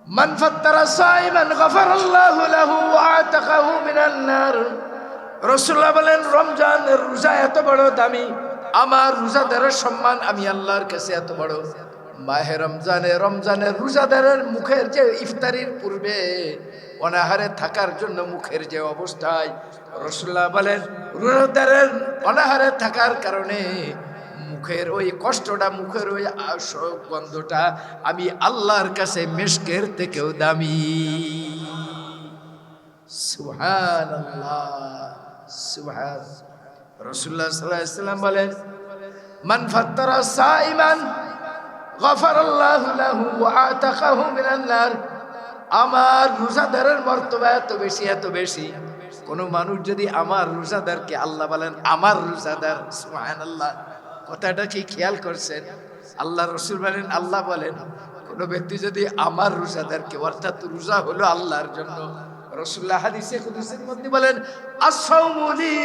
মান ফাত্তারা সাইমান গফারাল্লাহু লাহু ওয়া আতাকাহু মিনান নার। রাসূলুল্লাহ বলেন রমজানের রোজা এত বড় দামি, আমার রোজাদারের সম্মান আমি আল্লাহর কাছে এত বড়। মাহে রমজানের রোজাদারের মুখের যে ইফতারির পূর্বে অনাহারে থাকার জন্য মুখের যে অবস্থায়, রাসূলুল্লাহ বলেন রোজাদারের অনাহারে থাকার কারণে মুখের ওই কষ্টটা, মুখের ওই গন্ধটা আমি আল্লাহর কাছে মিশকের থেকেও দামি। সুবহানাল্লাহ, সুবহান। রাসূলুল্লাহ সাল্লাল্লাহু আলাইহি ওয়াসাল্লাম বলেন মান ফাত্তারা সাইমান গফারাল্লাহু লাহু ওয়া আতাকাহু মিনান নার। আমার রোজাদারের মর্তবা এত বেশি, এত বেশি। কোন মানুষ যদি আমার রোজাদারকে, আল্লাহ বলেন আমার রোজাদার, সুবহানাল্লাহ, কথাটা কি খেয়াল করছেন? আল্লাহ রাসূল বলেন, আল্লাহ বলেন কোন ব্যক্তি যদি আমার রোজাদারকে, অর্থাৎ রোজা হলো আল্লাহর জন্য। রাসূলুল্লাহ হাদিসে কুদসির মধ্যে বলেন আস-সাওমু লি,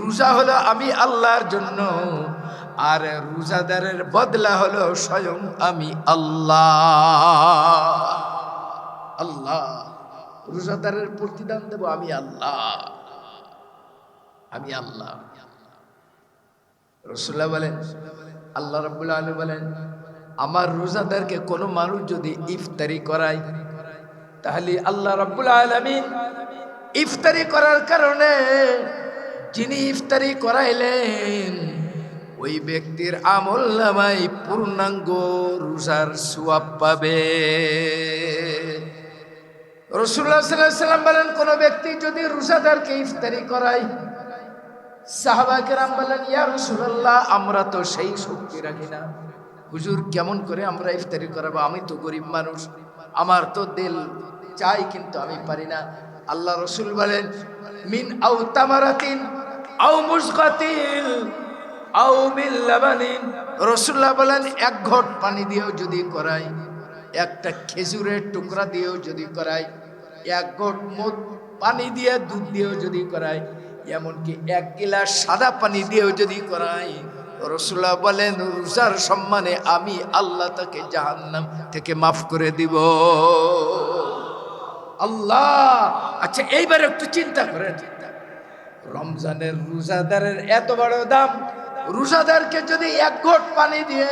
রোজা হলো আমি আল্লাহর জন্য, আর রোজাদারের বদলা হলো স্বয়ং আমি আল্লাহ। আল্লাহ রোজাদারের প্রতিদান দেব আমি আল্লাহ, আমি আল্লাহ। রাসূলুল্লাহ বলেন, আল্লাহ রাব্বুল আলামিন বলেন আমার রোজাদারকে কোনো মানুষ যদি ইফতারি করায়, তাহলে আল্লাহ রাব্বুল আলামিন ইফতারি করার কারণে যিনি ইফতারি করাইলেন ওই ব্যক্তির আমলনামায় পূর্ণাঙ্গ রোজার সওয়াব পাবে। রাসূলুল্লাহ সাল্লাল্লাহু আলাইহি ওয়াসাল্লাম বলেন কোন ব্যক্তি যদি রোজাদারকে ইফতারি করায়, সাহাবা কেরাম বলেন ইয়া রাসূলুল্লাহ আমরা তো সেই শক্তি রাখি না, হুজুর কেমন করে আমরা ইফতারি করাবো, আমি তো গরিব মানুষ, আমার তো দিল চাই কিন্তু আমি পারি না। আল্লাহ রাসূল বলেন মিন আও তামারাতিন আও মুসকাতিন আও মিন লাবানিন। রাসূলুল্লাহ বলেন এক ঘট পানি দিয়েও যদি করাই, একটা খেজুরের টুকরা দিয়েও যদি করাই, এক ঘট পানি দিয়ে দুধ দিয়েও যদি করাই, এমনকি 1 গিলাস সাদা পানি দিয়েও যদি করাই, রাসূলুল্লাহ বলেন রোজার সম্মানে আমি আল্লাহ তাকে জাহান্নাম থেকে মাফ করে দিব। আল্লাহ, আচ্ছা এইবার একটু চিন্তা করেন, রমজানের রোজাদারের এত বড় দাম, রোজাদারকে যদি এক ঘট পানি দিয়ে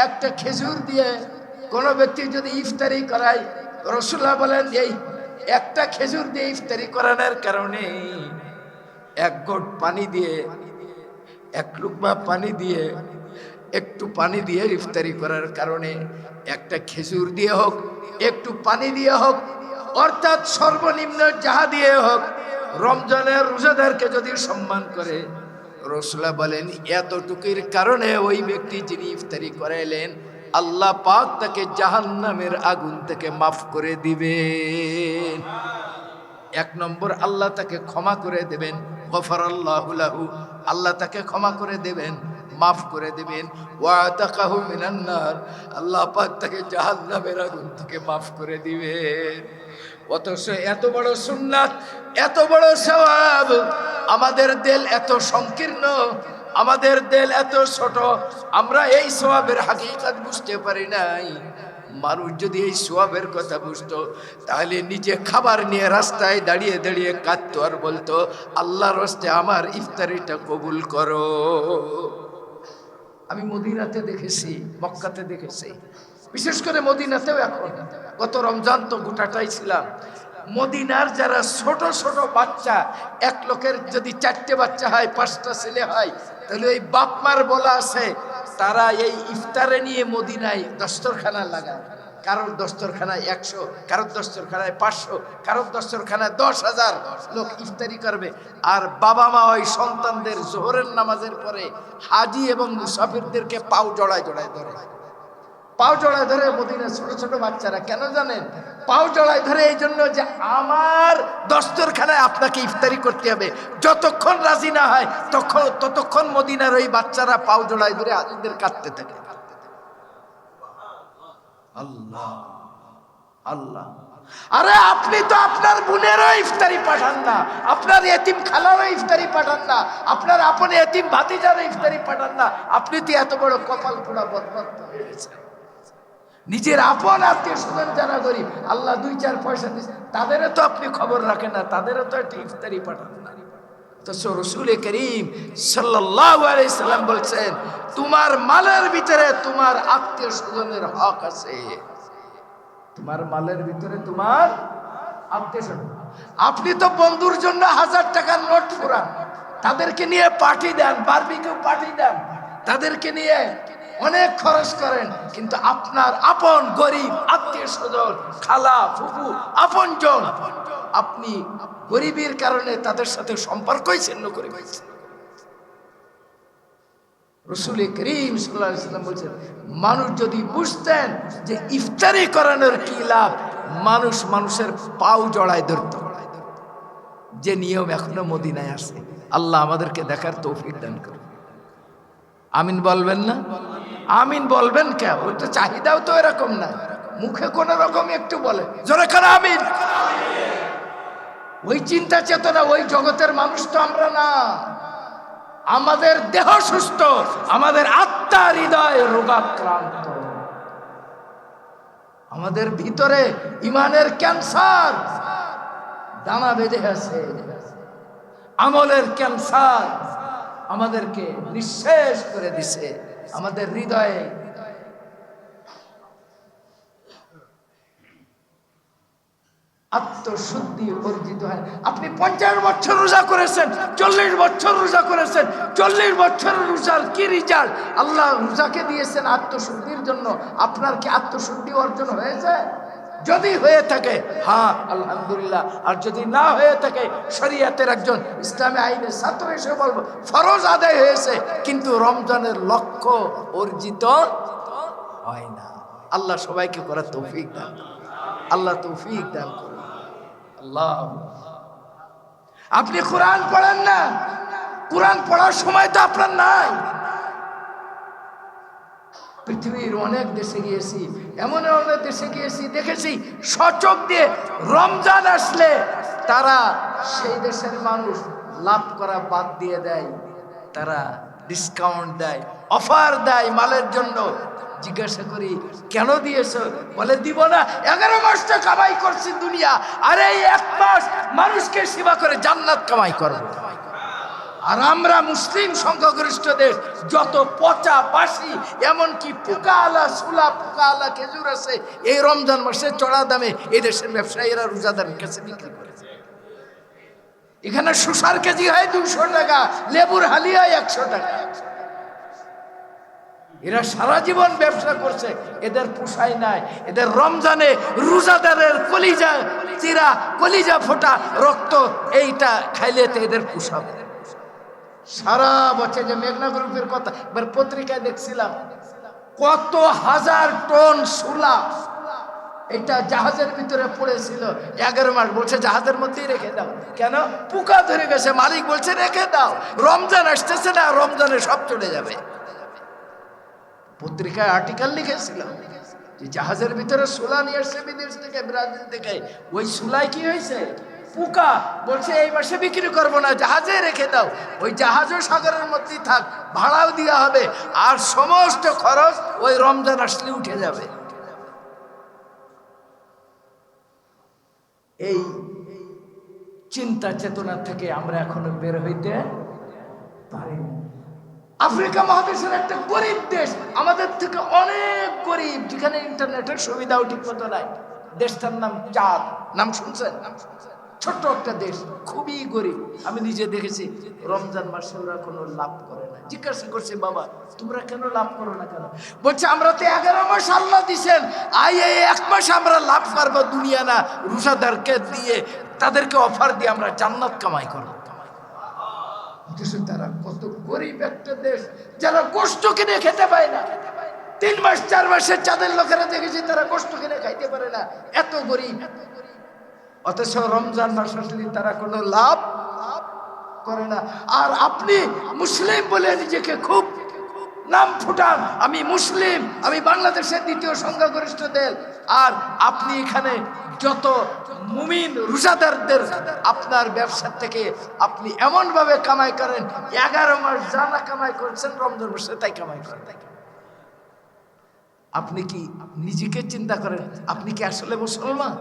একটা খেজুর দিয়ে কোনো ব্যক্তি যদি ইফতারি করায়, রাসূলুল্লাহ বলেন এই একটা খেজুর দিয়ে ইফতারি করানোর কারণে এক ঘট পানি দিয়ে, এক লুকমা পানি দিয়ে, একটু পানি দিয়ে ইফতারি করার কারণে, একটা খেজুর দিয়ে হোক, একটু পানি দিয়ে হোক, অর্থাৎ সর্বনিম্ন যাহা দিয়ে হোক, রমজানের রোজাদারকে যদি সম্মান করে, রাসূলুল্লাহ বলেন এতটুকুর কারণে ওই ব্যক্তি যিনি ইফতারি করাইলেন আল্লাহ পাক তাকে জাহান্নামের আগুন থেকে মাফ করে দিবেন। এক নম্বর, আল্লাহ তাকে ক্ষমা করে দেবেন, গফারাল্লাহু লাহু, আল্লাহ তাকে ক্ষমা করে দেবেন, মাফ করে দেবেন। ওয়া আতাকাহু মিনান নার, আল্লাহ পাক তাকে জাহান্নামের আগুন থেকে মাফ করে দিবেন। অথচ এত বড় সুন্নাত, এত বড় সওয়াব, আমাদের দিল এত সংকীর্ণ, আমাদের দিল এত ছোট, আমরা এই সওয়াবের হাকিকত বুঝতে পারি নাই। মানুষ যদি এই সওয়াবের কথা বুঝতো তাহলে নিজে খাবার নিয়ে রাস্তায় দাঁড়িয়ে দাঁড়িয়ে কাঁদতো আর বলতো আল্লাহর রাস্তে আমার ইফতারিটা কবুল করো। আমি মদিনাতে দেখেছি, মক্কাতে দেখেছি, বিশেষ করে মদিনাতেও। এখন গত রমজান তো গোটাটাই ছিলাম। মদিনার যারা ছোট ছোট বাচ্চা, এক লোকের যদি 4টে বাচ্চা হয়, 5টা ছেলে হয়, তাহলে ওই বাপ মার বলা আছে তারা এই ইফতারে নিয়ে মদিনায় দস্তরখানা লাগায়। কারোর দস্তরখানায় 100, কারোর দস্তরখানায় 500, কারোর দস্তরখানায় 10,000 লোক ইফতারি করবে। আর বাবা মা ওই সন্তানদের জোহরের নামাজের পরে হাজি এবং মুসাফিরদেরকে পাও জড়ায় জড়ায় ধরে, পাও জড়ায় ধরে। মদিনার ছোট ছোট বাচ্চারা কেন জানেন? পাও জড়ায় ধরে এই জন্য যে আমার দস্তরখানায় আপনাকে ইফতারি করতে হবে। যতক্ষণ রাজি না হয় ততক্ষণ মদিনার ওই বাচ্চারা পাও জড়ায় ধরে হাজিদের কাঁদতে থাকে। আল্লাহ আল্লাহ, আরে আপনি তো আপনার বোনেরও ইফতারি পাঠান না, আপনার এতিম খালারও ইফতারি পাঠান না, আপনার আপন এতিম ভাতিজারও ইফতারি পাঠান না। আপনি তো এত বড় কপাল পোড়া বদমাশ হয়ে গেছেন। নিজের আপন আত্মীয় স্বজন যারা গরিব, আল্লাহ 2-4 পয়সা দিচ্ছে, তাদেরও তো আপনি খবর রাখেন না, তাদেরও তো একটা ইফতারি পাঠান না। তো রাসূল করিম সাল্লাল্লাহু আলাইহি সাল্লাম বলছেন তোমার মালের ভিতরে তোমার আত্মীয় স্বজনের হক আছে। তোমার মালের ভিতরে তোমার আত্মীয় স্বজন। আপনি তো বন্ধুর জন্য 1000 টাকার নোট ফুরান, তাদেরকে নিয়ে পার্টি দেন, বারবিকিউ পার্টি দেন, তাদেরকে নিয়ে অনেক খরচ করেন, কিন্তু আপনার আপন গরিব আত্মীয় স্বজন, খালা ফুফু, আপনজন, আপনি গরিবের কারণে তাদের সাথে সম্পর্কই ছিন্ন করে ফেলছেন। রাসূল করিম সাল্লাল্লাহু আলাইহি ওয়াসাল্লাম বলেছেন মানুষ যদি বুঝতেন যে ইফতারি করানোর কি লাভ, মানুষ মানুষের পাও জড়ায় ধরত। যে নিয়ম এখনো মদিনায় আছে। আল্লাহ আমাদেরকে দেখার তৌফিক দান করুন। আমিন বলবেন না? আমিন বলবেন কে? ওই তো চাহিদাও তো এরকম না, মুখে কোন রকম একটু বলে, জোরে করে আমিন। ওই চিন্তা চেতনা, ওই জগতের মানুষ তো আমরা না। আমাদের দেহ সুস্থ, আমাদের আত্মা হৃদয় রোগাক্রান্ত, আমাদের ভিতরে ইমানের ক্যান্সার দানা বেঁধে আছে, আমলের ক্যান্সার আমাদেরকে নিঃশেষ করে দিছে। আমাদের হৃদয়ে আত্মশুদ্ধি অর্জিত হয়। আপনি 50 বছর রোজা করেছেন, 40 বছর রোজা করেছেন, 40 বছর রোজার কি রেজাল্ট? আল্লাহ রোজাকে দিয়েছেন আত্মশুদ্ধির জন্য। আপনার কি আত্মশুদ্ধি অর্জন হয়েছে? যদি হয়ে থাকে হ্যাঁ আলহামদুলিল্লাহ, আর যদি না হয়ে থাকে শরীয়তের একজন ইসলামী আইনের ছাত্র হিসেবে বলবো ফরজ আদায় হয়েছে, কিন্তু রমজানের লক্ষ্য অর্জিত হয় না। আল্লাহ সবাইকে করার তৌফিক দান, আল্লাহ তৌফিক দান করুন। আল্লাহ, আপনি কোরআন পড়েন না, কোরআন পড়ার সময় তো আপনার নাই। পৃথিবীর অনেক দেশে গিয়েছি, এমন অনেক দেশে গিয়েছি, দেখেছি সচক দিয়ে রমজান আসলে তারা সেই দেশের মানুষ লাভ করা বাদ দিয়ে দেয়, তারা ডিসকাউন্ট দেয়, অফার দেয় মালের জন্য। জিজ্ঞাসা করি কেন দিয়েছো? বলে দিব না, 11 মাসটা কামাই করছি দুনিয়া, আর এই 1 মাস মানুষকে সেবা করে জান্নাত কামাই করব। আর আমরা মুসলিম সংখ্যাগরিষ্ঠ দেশ, যত পচা বাসি এমনকি পোকাওয়ালা সুলা পোকাওয়ালা খেজুর আছে এই রমজান মাসে চড়া দামে এই দেশের ব্যবসায়ীরা রোজাদারের কাছে বিক্রি করেছে। এখানে শসার কেজি হয় 200 টাকা, লেবুর হালিয়া 100 টাকা। এরা সারা জীবন ব্যবসা করছে, এদের পোষায় নাই। এদের রমজানে রোজাদারের কলিজা চিরা, কলিজা ফোটা রক্ত এইটা খাইলে তো এদের পোষাবে। সারা বছর যে মেঘনা গ্রুপের কথা এবার পত্রিকায় দেখছিলাম, কত হাজার টন সুলা এটা জাহাজের ভিতরে পড়েছিল 11 মাস। বলছে জাহাজের মধ্যেই রেখে দাও। কেন? পোকা ধরে গেছে। মালিক বলছে রেখে দাও, রমজান আসতেছে না, রমজানে সব চলে যাবে। পত্রিকায় আর্টিকেল লিখেছিল যে জাহাজের ভিতরে সুলা নিয়ে আসছে বিদেশ থেকে, ব্রাজিল থেকে। ওই সুলায় কি হয়েছে? পোকা। বলছে এই মাসে বিক্রি করবো না, জাহাজে রেখে দাও। ওই জাহাজও সাগরের মধ্যেই থাক, ভাড়াও দেওয়া হবে, আর সমস্ত খরচ ওই রমজান আসলে উঠে যাবে। এই চিন্তা চেতনা থেকে আমরা এখনো বের হইতে পারিনি। আফ্রিকা মহাদেশের একটা গরিব দেশ, আমাদের থেকে অনেক গরিব, যেখানে ইন্টারনেটের সুবিধাও ঠিক মতো নাই। দেশটার নাম চাঁদ, নাম শুনছেন? ছোট্ট একটা দেশ, খুবই গরিব। আমি নিজে দেখেছি রমজান মাসে ওরা কোনো লাভ করে না। জিজ্ঞাসা করছে বাবা তোমরা কেন লাভ করো না কেন? বলছে আমরা তো 11 মাস আল্লাহ দিছেন, এই 1 মাস আমরা লাভ করবো দুনিয়া না, রোজাদারকে দিয়ে তাদেরকে অফার দিয়ে আমরা জান্নাত কামাই করবো। তারা কত গরিব একটা দেশ, যারা গোশত কিনে খেতে পায় না। 3 মাস 4 মাসের চাঁদের লোকেরা দেখেছি তারা গোশত কিনে খাইতে পারে না, এত গরিব। অথচ রমজান মাস আসলে তারা কোনো লাভ করে না। আর আপনি মুসলিম বলে নিজেকে খুব নাম ফুটান, আমি মুসলিম, আমি বাংলাদেশের 2য় সংখ্যাগরিষ্ঠ দেশ। আর আপনি এখানে যত মুমিন রোজাদারদের আপনার ব্যবসা থেকে আপনি এমন ভাবে কামাই করেন, 11 মাস যা না কামাই করছেন রমজান মাসে তাই কামাই করেন। আপনি কি নিজেকে চিন্তা করেন, আপনি কি আসলে মুসলমান?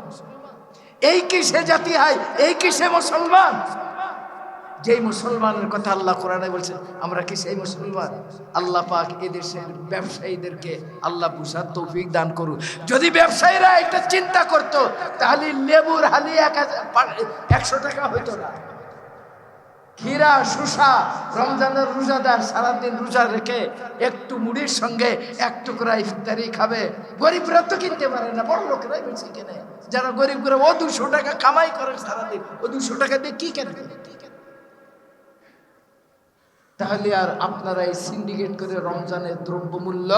এই কি সে জাতি হয়, এই কি সে মুসলমান? যেই মুসলমানের কথা আল্লাহ কোরআনে বলছেন, আমরা কি সেই মুসলমান? আল্লাহ পাক এদেশের ব্যবসায়ীদেরকে আল্লাহ বুঝার তৌফিক দান করুন। যদি ব্যবসায়ীরা এটা চিন্তা করত তাহলে লেবুর হালি 100 টাকা হইতো না। ক্ষীরা শসা, রমজানের রোজাদার সারাদিন রোজা রেখে একটু মুড়ির সঙ্গে 1 টুকরা ইফতারি খাবে। গরিবরা তো কিনতে পারে না, বড় লোকেরাই বেশি কেনে। যারা গরিব করে ও 200 টাকা কামাই করে সারাদিন, ও 200 টাকা দিয়ে কি কেনবে? তাহলে আর আপনারা এই সিন্ডিকেট করে রমজানের দ্রব্যমূল্য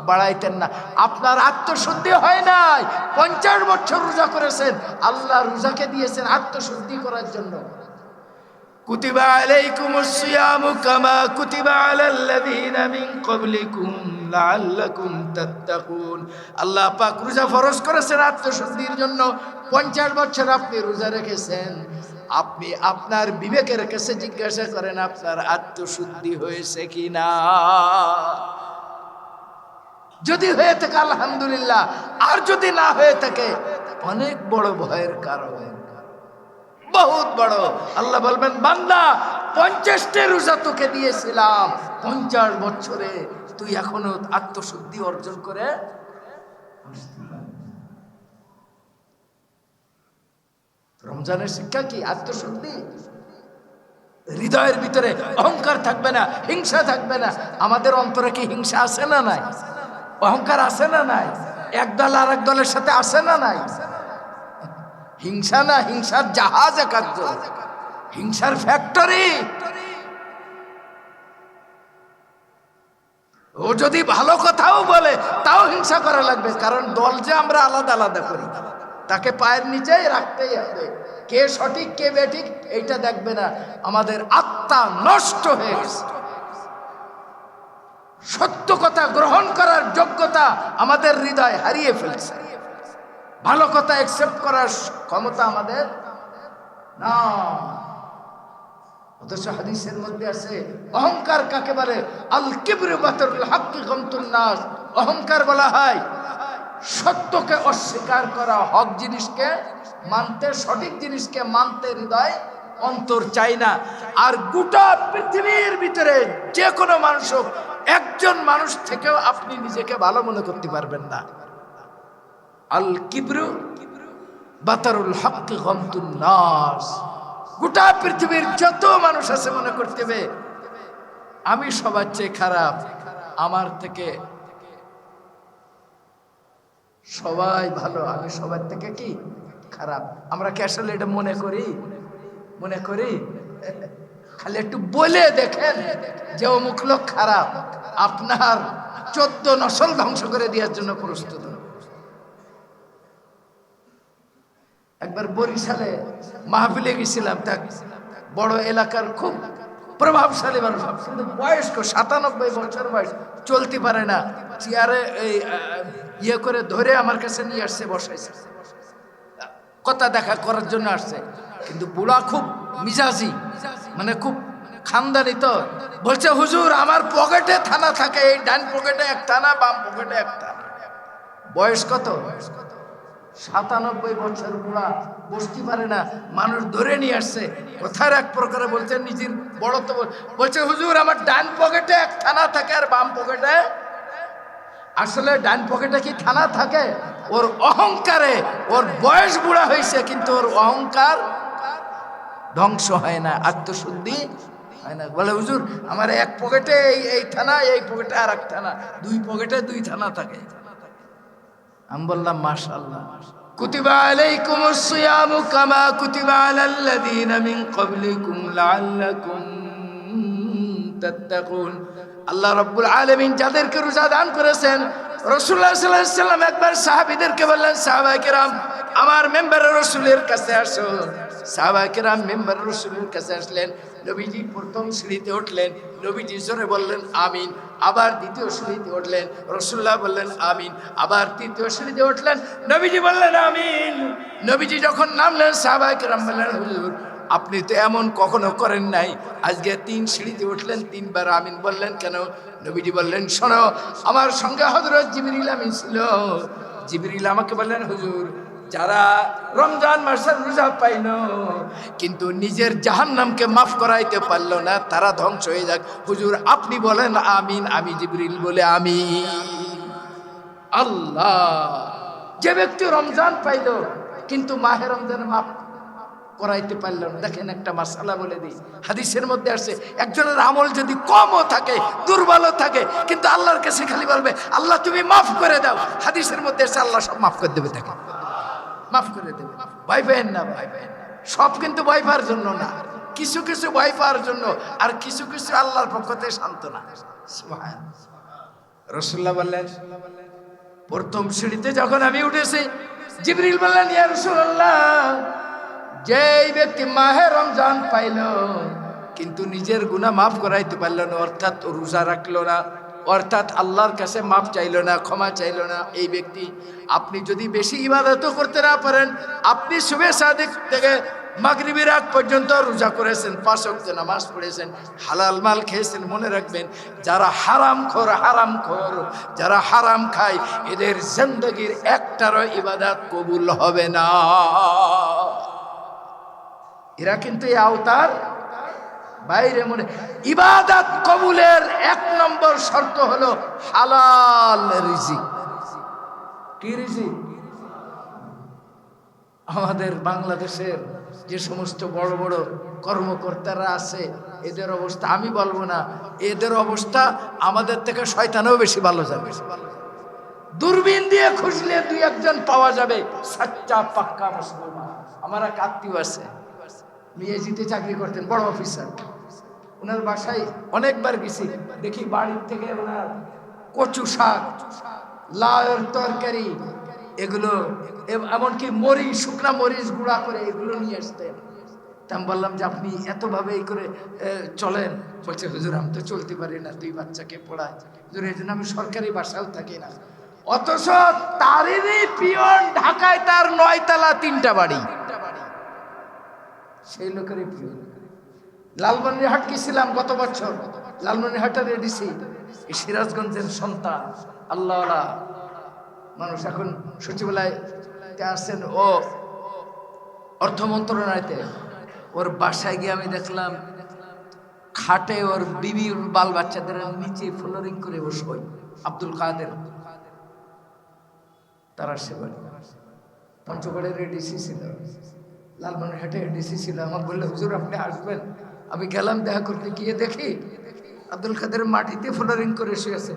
বাড়াইতেন না। আপনার আত্মশুদ্ধি হয় নাই। 50 বছর রোজা করেছেন, আল্লাহ রোজাকে দিয়েছেন আত্মশুদ্ধি করার জন্য। কুতিবা আলাইকুমুস সিয়ামু কামা কুতিবা আলাল লাযিনা মিন ক্বাবলিকুম লাআল্লাকুম তাত্তাকুন। আল্লাহ পাক রোজা ফরজ করেছেন আত্মশুদ্ধির জন্য। 50 বছর আপনি রোজা রেখেছেন, আপনি আপনার বিবেকের কাছে জিজ্ঞাসা করেন আপনার আত্মশুদ্ধি হয়েছে কিনা। যদি হয়ে থাকে আলহামদুলিল্লাহ, আর যদি না হয়ে থাকে অনেক বড় ভয়ের কারণ, বহুত বড়। আল্লাহ বলবেন বান্দা 50টা রোজা তোকে দিয়েছিলাম, 50 বছরে তুই এখনো আত্মশুদ্ধি অর্জন করে। রমজানের শিক্ষা কি? আত্মশুদ্ধি। হৃদয়ের ভিতরে অহংকার থাকবে না, হিংসা থাকবে না। আমাদের অন্তরে কি হিংসা আছে না নাই? অহংকার আছে না নাই? এক দল আর এক দলের সাথে আছে না নাই? হিংসা না, হিংসার জাহাজ একজন, হিংসার ফ্যাক্টরি। ও যদি ভালো কথাও বলে তাও হিংসা করা লাগবে, কারণ দল যে আমরা আলাদা আলাদা করি, তাকে পায়ের নিচেই রাখতেই হবে। কে সঠিক কে বেঠিক এইটা দেখবে না। আমাদের আত্মা নষ্ট হয়ে গেছে, সত্য কথা গ্রহণ করার যোগ্যতা আমাদের হৃদয় হারিয়ে ফেলছে। ভালো কথা অ্যাকসেপ্ট করার ক্ষমতা আমাদের না। অথচ হাদিসের মধ্যে আছে অহংকার কাকে বলে? আল কিবরু বাতরুল হাক্কি গামতুন নাস। অহংকার বলা হয় সত্যকে অস্বীকার করা, হক জিনিসকে মানতে, সঠিক জিনিসকে মানতে হৃদয় অন্তর চাই না। আর গোটা পৃথিবীর ভিতরে যে কোনো মানুষ হোক, একজন মানুষ থেকেও আপনি নিজেকে ভালো মনে করতে পারবেন না। আল কিবরু বাতারুল হাক্কি গামতুন নাস। গোটা পৃথিবীর যত মানুষ আছে মনে করতে হবে আমি সবার চেয়ে খারাপ, আমার থেকে সবাই ভালো, আমি সবার থেকে কি খারাপ। আমরা কি আসলে এটা মনে করি? মনে করি? খালি একটু বলে দেখেন যে অমুক লোক খারাপ, আপনার 14 নসল ধ্বংস করে দেওয়ার জন্য প্রস্তুত। একবার বরিশালে মাহফিলে গেছিলাম, তা বড় এলাকার খুব প্রভাবশালী মানুষ, কিন্তু বয়স্ক 97 বছর বয়স, চলতে পারে না, চেয়ারে এই ইয়ে করে ধরে আমার কাছে নিয়ে আসছে, বসাইছে, কথা দেখা করার জন্য আসছে। কিন্তু বুড়া খুব মিজাজি, মানে খুব খানদানি। তো বলছে, হুজুর আমার পকেটে থানা থাকে, এই ডান পকেটে এক থানা, বাম পকেটে এক থানা। বয়স কত? 97 বছর বুড়া, বসতে পারে না, মানুষ ধরে নিয়ে আসছে। কথার এক প্রকারে বলছে নিজের বড় তো, বলছে হুজুর আমার ডান পকেটে এক থানা থাকে আর বাম পকেটে। আসলে ডান পকেটে কি থানা থাকে? ওর অহংকারে, ওর বয়স বুড়া হয়েছে কিন্তু ওর অহংকার ধ্বংস হয় না, আত্মশুদ্ধি হয় না। বলে হুজুর আমার এক পকেটে এই থানা, এই পকেটে আর এক থানা, 2 পকেটে 2 থানা থাকে। আমি বললাম মাশাআল্লাহ। কুতিবা আলাইকুমুস সিয়ামু কামা কুতিবা আলাল লাযিনা মিন ক্বাবলিকুম লাআল্লাকুম তাত্তাকুন। আল্লাহ রাব্বুল আলামিন যাদেরকে রোজা দান করেছেন, রাসূলুল্লাহ সাল্লাল্লাহু আলাইহি ওয়াসাল্লাম একবার সাহাবীদেরকে বললেন, সাহাবায়ে কেরাম আমার মেম্বারে রাসূলের কাছে আসো। সাহাবায়ে কেরাম মেম্বারে রাসূলের কাছে আসলেন। নবীজি প্রথম সিঁড়িতে উঠলেন, নবীজি জোরে বললেন আমিন। আবার দ্বিতীয় সিঁড়িতে উঠলেন, রাসূলুল্লাহ বললেন আমিন। আবার তৃতীয় সিঁড়িতে উঠলেন, নবীজি বললেন আমিন। নবীজি যখন নামলেন, সাহাবায়ে কেরাম বললেন, হুজুর আপনি তো এমন কখনো করেন নাই, আজকে 3 সিঁড়িতে উঠলেন 3 বার আমিন বললেন কেন? নবীজি বললেন, শোনো আমার সঙ্গে হযরত জিবরিল আমিন ছিল। জিবরিল আমাকে বললেন, হুজুর যারা রমজান মাসের রোজা পাইল কিন্তু নিজের জাহান্নামকে মাফ করাইতে পারল না, তারা ধ্বংস হয়ে যাক। হুজুর আপনি বলেন আমিন। আমি জিবরিল বলে আমিন। আল্লাহ, যে ব্যক্তি রমজান পাইল কিন্তু মাহে রমজানে মাফ করাইতে পারল না। দেখেন একটা মাসআলা বলে দিই, হাদিসের মধ্যে আসছে একজনের আমল যদি কমও থাকে, দুর্বলও থাকে, কিন্তু আল্লাহর কাছে খালি বলবে আল্লাহ তুমি মাফ করে দাও, হাদিসের মধ্যে আসছে আল্লাহ সব মাফ করে দেবে, তাকে মাফ করে দেবে। ভয় পেয়েন না ভাই, সব কিন্তু ভয় পাওয়ার জন্য না, কিছু কিছু ভয় পাওয়ার জন্য, আর কিছু কিছু আল্লাহর পক্ষ থেকে সান্ত্বনা। সুবহানাল্লাহ। রাসূলুল্লাহ বললেন, প্রথম সিঁড়িতে যখন আমি উঠেছি, জিবরিল বললেন, ইয়া রাসূলুল্লাহ যেই ব্যক্তি মাহে রমজান পাইল কিন্তু নিজের গুনাহ মাফ করাইতে পারল না, অর্থাৎ রোজা রাখলো না, অর্থাৎ আল্লাহর কাছে মাফ চাইল না, ক্ষমা চাইল না, এই ব্যক্তি আপনি যদি বেশি ইবাদতও করতে না পারেন, আপনি সুবহে সাদিক থেকে মাগরিবের আগ পর্যন্ত রোজা করেছেন, 5 ওয়াক্ত নামাজ পড়েছেন, হালাল মাল খেয়েছেন, মনে রাখবেন যারা হারামখোর, যারা হারাম খায় এদের জিন্দেগীর একটারও ইবাদত কবুল হবে না। এরা কিন্তু এই আওতার বাইরে। মনে ইবাদত কবুলের 1 নম্বর শর্ত হলো হালাল রিজিক। কি রিজিক? আমাদের বাংলাদেশের যে সমস্ত বড় বড় কর্মকর্তারা আছে এদের অবস্থা আমি বলবো না, এদের অবস্থা আমাদের থেকে শয়তানও বেশি ভালো যাবে। দূরবীন দিয়ে খুঁজলে 2-1 পাওয়া যাবে সচ্চা পাক্কা মুসলমান। আমার এক আত্মীয় আছে, মিয়াজিতে চাকরি করতেন, বড় অফিসার। ওনার বাসায় অনেকবার গেছি, দেখি বাড়ির থেকে ওনার কচু শাক, লাউয়ের তরকারি, এগুলো এমনকি মরিচ, শুকনা মরিচ গুঁড়া করে এগুলো নিয়ে আসতেন। তা আমি বললাম যে আপনি এতভাবে এই করে চলেন? বলছে হুজুর আমি তো চলতে পারি না, 2 বাচ্চাকে পড়াই, হুজুর এই জন্য আমি সরকারি বাসাও থাকি না। অথচ তারেরই পিয়ন ঢাকায়, তার 9 তলা 3টা বাড়ি, সেই লোকেরই পিয়ন। লালমনিরহাট গেছিলাম গত বছর। লালমনিরহাটের এডিসি এই সিরাজগঞ্জের সন্তান, আল্লাহওয়ালা মানুষ, এখন সচিবালয়তে আসছেন, ও অর্থ মন্ত্রণালয়তে। ওর বাসায় গিয়ে আমি দেখলাম খাটে ওর বিবি বাল বাচ্চাদের নিচে ফ্লোরিং করে ও শোয়। আব্দুল কাদের তারা সেবা পঞ্চগড়ের এডিসি ছিল, লালমনিরহাটে এডিসি ছিল। আমার বললে, হুজুর আপনি আসবেন? আমি গেলাম দেখা করতে, গিয়ে দেখি আব্দুল কাদের মাটিতে ফ্লোরিং করে শুয়েছে।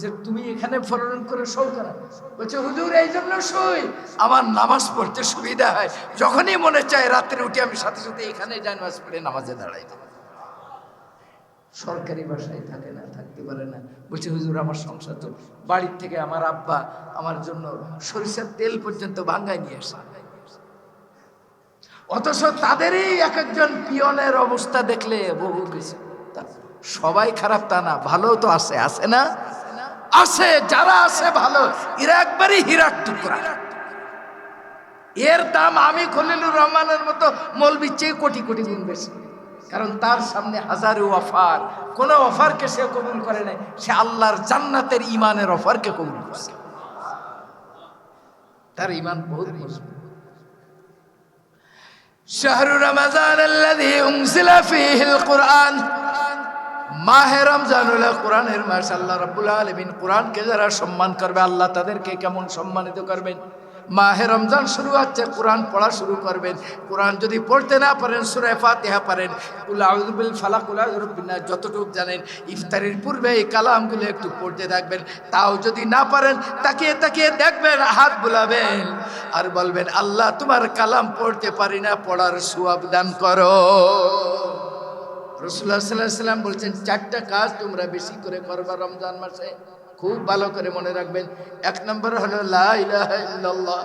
যে তুমি এখানে ফ্লোরিং করে শো কেন? বলছে, হুজুর এই জন্য শুই, আমার নামাজ পড়তে সুবিধা হয়, যখনই মনে চায় রাত্রে উঠে আমি সাথে সাথে এখানে যাই নামাজ পড়ে নামাজে দাঁড়াই। সরকারি বাসায় থাকে না, থাকতে পারে না। বলছে, হুজুর আমার সংসার তো, বাড়ির থেকে আমার আব্বা আমার জন্য সরিষার তেল পর্যন্ত ভাঙ্গায় নিয়ে আসে। অথচ তাদেরই এক একজন পিয়নের অবস্থা দেখলে বহু কিছু। সবাই খারাপ তা না, ভালো তো আছে, আছে না? আছে, যারা আছে ভালো, এরা একবারই হীরার টুকরা। এর দাম আমি খলিলুর রহমানের মতো মৌলবীর চেয়ে কোটি কোটি গুণ বেশি। কারণ তার সামনে হাজারো অফার, কোন অফারকে সে কবুল করে নাই, সে আল্লাহর জান্নাতের ইমানের অফারকে কবুল করছে। তার ইমান বহুত মজবুত। শাহরু রমাজান আল্লাযী উনজিলা ফীহিল কুরআন, মাহে রমজান হলো কোরআনের মাস। আল্লাহ রাব্বুল আলামিন কোরআনকে যারা সম্মান করবে, আল্লাহ তাদেরকে কেমন সম্মানিত করবেন। মাহে রমজান শুরু হচ্ছে, কোরআন পড়া শুরু করবেন। কোরআন যদি পড়তে না পারেন, সূরা ফাতিহা পারেন, কুল আউযু বিল ফালাক, কুল আউযু বিরাব্বিন নাস, যতটুকু জানেন ইফতারির পূর্বে এই কালামগুলো একটু পড়তে থাকবেন। তাও যদি না পারেন, তাকিয়ে তাকিয়ে দেখবেন, হাত বুলাবেন আর বলবেন, আল্লাহ তোমার কালাম পড়তে পারি না, পড়ার সওয়াব দান করো। রাসূলুল্লাহ সাল্লাল্লাহু আলাইহি ওয়াসাল্লাম বলছেন, 4টা কাজ তোমরা বেশি করে করবা রমজান মাসে, খুব ভালো করে মনে রাখবেন। 1 নম্বর হলো লা ইলাহা ইল্লাল্লাহ,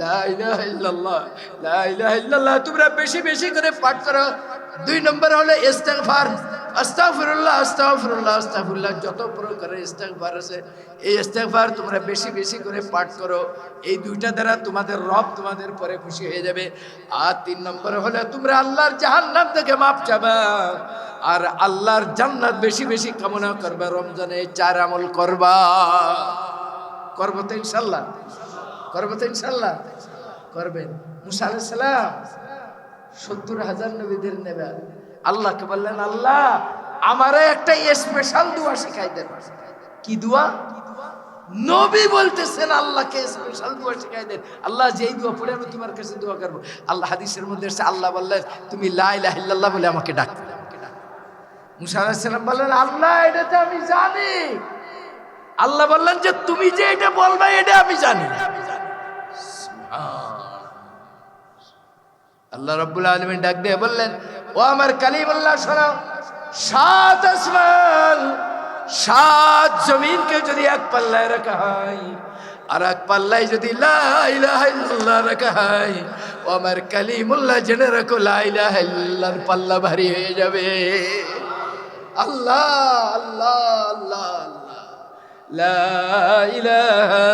লা ইলাহা ইল্লাল্লাহ, লা ইলাহা ইল্লাল্লাহ তোমরা বেশি বেশি করে পাঠ করো। 2 নম্বর হলো ইস্তিগফার, আস্তাগফিরুল্লাহ আস্তাগফিরুল্লাহ আস্তাগফিরুল্লাহ, যত প্রকারের ইস্তিগফার আছে এই ইস্তিগফার তোমরা বেশি বেশি করে পাঠ করো। এই 2টা দ্বারা তোমাদের রব তোমাদের পরে খুশি হয়ে যাবে। আর 3 নম্বর হলো তোমরা আল্লাহর জাহান্নাম থেকে মাপ চাবা আর আল্লাহর জান্নাত বেশি বেশি কামনা করবা। রমজানে 4 আমল করবা। করবো তো ইনশাল্লাহ? করবো তো ইনশাল্লাহ? করবেন। মুসা আলাইহিস সালাম 70,000 নবীদের নেবে, আল্লাহকে বললেন, আল্লাহ আমারে একটা স্পেশাল দোয়া শিখাই দেন। কি দোয়া? নবী বলতেছেন আল্লাহকে স্পেশাল দোয়া শিখাই দেন। আল্লাহ যেই দোয়া পড়ে আমি তোমার কাছে দোয়া করবো। আল্লাহ হাদিসের মধ্যে এসে আল্লাহ বললেন, তুমি লা ইলাহা ইল্লাল্লাহ বলে আমাকে ডাকবে। মুসা আলাইহিস সালাম বললেন, আল্লাহ এটা তো আমি জানি। আল্লাহ বললেন যে তুমি যে এটা বলবে এটা আমি জানি। আল্লাহ রাব্বুল আলামিন ডাক দিয়ে বললেন, ও আমার কালিমুল্লাহ শোনো, 7 আসমান 7 জমিনকে যদি এক পাল্লায় রাখা হয় আর এক পাল্লায় যদি লা ইলাহা ইল্লাল্লাহ রাখা হয়, ও আমার কালিমুল্লাহ জেনে রাখো, লা ইলাহা ইল্লাল্লাহর পাল্লা ভারী হয়ে যাবে। আল্লাহ আল্লাহ আল্লাহ আল্লাহ, লা ইলাহা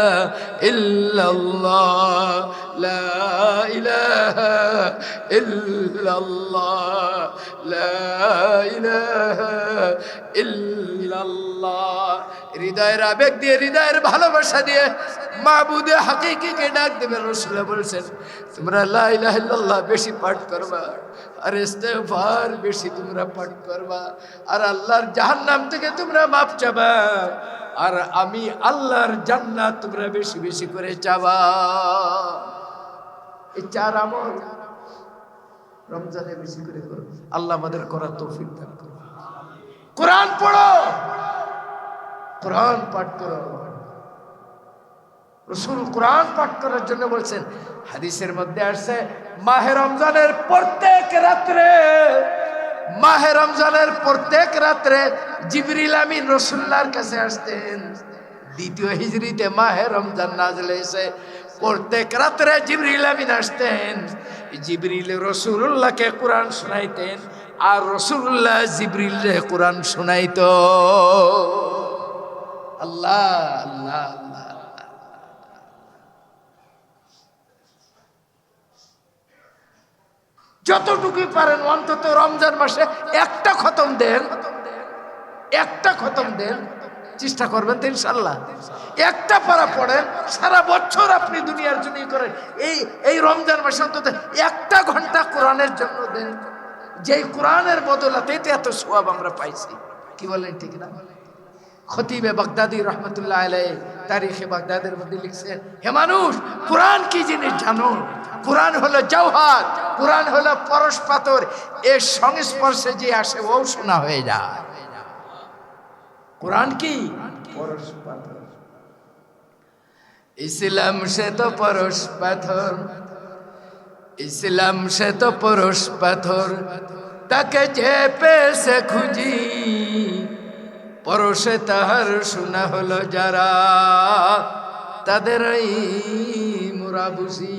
ইল্লাল্লাহ, লা ইলাহা ইল্লাল্লাহ, লা ইলাহা ইল্লাল্লাহ। হৃদয়ের আবেগ দিয়ে, হৃদয়ের ভালোবাসা দিয়ে মাবুদে হাকিকিকে ডাক দেবে। রাসূল বলেছেন, তোমরা লা ইলাহা ইল্লাল্লাহ বেশি পাঠ করবা আর ইস্তিগফার বেশি তোমরা পাঠ করবা আর আল্লাহর জাহান্নাম থেকে তোমরা মাপ চাবা আর আমি আল্লাহর জান্নাত তোমরা বেশি বেশি করে চাবা। এই 4 আমল রমজানে বেশি করে করো। আল্লাহ আমাদের করার তৌফিক দান করুন। কোরআন পড়ো, কোরআন পাঠ করো। রাসূল কোরআন পাঠ করার জন্য বলছেন, হাদিসের মধ্যে আসছে মাহে রমজানের প্রত্যেক রাত্রে, মাহে রমজানের প্রত্যেক রাত্রে জিবরিল আমিন রাসূলুল্লাহর কাছে আসতেন। দ্বিতীয় হিজরিতে মাহে রমজান নাযিল হয়েছে, প্রত্যেক রাত্রে জিবরিল আমিন আসতেন। জিবরিল রাসূলুল্লাহকে কোরআন শোনাইতেন আর রাসূলুল্লাহ জিবরিলকে কোরআন শোনাইতো। আল্লাহ আল্লাহ আল্লাহ। যতটুকুই পারেন অন্তত রমজান মাসে একটা খতম দেন, একটা খতম দেন, চেষ্টা করবেন তো ইনশাল্লাহ। একটা পারা পড়েন, সারা বছর আপনি দুনিয়ার জন্য করেন, এই রমজান মাসে অন্তত একটা ঘন্টা কোরআনের জন্য দেন, যেই কোরআনের বদলাতে এত সওয়াব আমরা পাইছি। কি বলেন ঠিক না? খতিবে বাগদাদি রহমতুল্লাহ আলাইহি তারিখে বাগদাদের মধ্যে লিখছেন, হে মানুষ, কোরআন কি জিনিস জানো? কোরআন হলো জওহার, কোরআন হলো পরশ পাথর, এর সংস্পর্শে যে আসে ও সোনা হয়ে যায়। কোরআন কি? পরশ পাথর। ইসলাম সে তো পরশ পাথর, ইসলাম সে তো পরশ পাথর, তাকে যে পেছে খুঁজি, পরশে তাহার সোনা হলো যারা, তাদেরই মোরা বুঝি।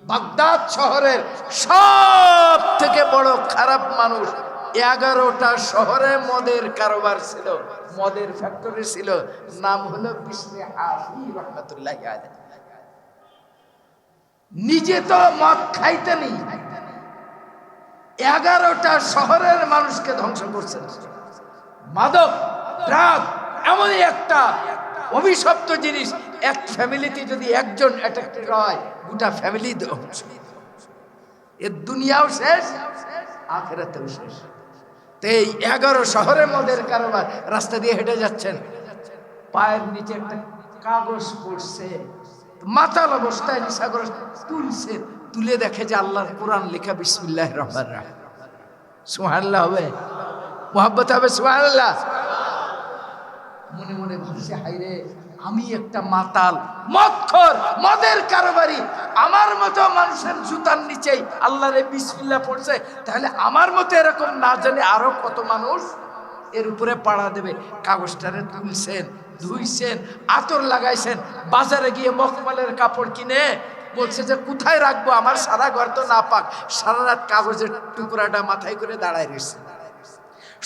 বাগদাদ শহরের সব থেকে বড় খারাপ মানুষ, 11টা শহরে মদের কারবার ছিল, মদের ফ্যাক্টরি ছিল, নাম হলো বিশরে হাফি রহমতুল্লাহি আলাইহি। নিজে তো মদ খাইতেনি, 11টা শহরের মানুষকে ধ্বংস করছেন। মাদক, ড্রাগ এমনই একটা অভিশপ্ত জিনিস, এক ফ্যামিলিতে যদি একজন অ্যাট্রাক্টেড হয়, গোটা ফ্যামিলি ধ্বংস। এর দুনিয়াও শেষ, আখিরাতেও শেষ। তো এই 11 শহরের মধ্যে কারবার, রাস্তা দিয়ে হেঁটে যাচ্ছেন, পায়ের নিচে একটা কাগজ পড়ছে, মাতাল অবস্থায় নিশাগ্রস্ত তুলছে, তুলে দেখে যে আল্লাহর কোরআন লেখা, বিসমিল্লাহির রহমানির রহিম। সুবহানাল্লাহ হবে, মুহাব্বত হবে, সুবহানাল্লাহ। মনে মনে ভাবছে, হায়রে, আমি একটা মাতাল, মদখোর, মদের কারবারি, আমার মতো মানুষের জুতার নিচেই আল্লাহর বিসমিল্লাহ পড়ছে, তাহলে আমার মতো এরকম না জানে আরো কত মানুষ এর উপরে পাড়া দেবে। কাগজটারে তুলছেন, ধুইছেন, আতর লাগাইছেন, বাজারে গিয়ে মখমলের কাপড় কিনে বলছে যে কোথায় রাখবো, আমার সারা ঘর তো না পাক, সারা রাত কাগজের টুকরাটা মাথায় করে দাঁড়ায় রয়েছে।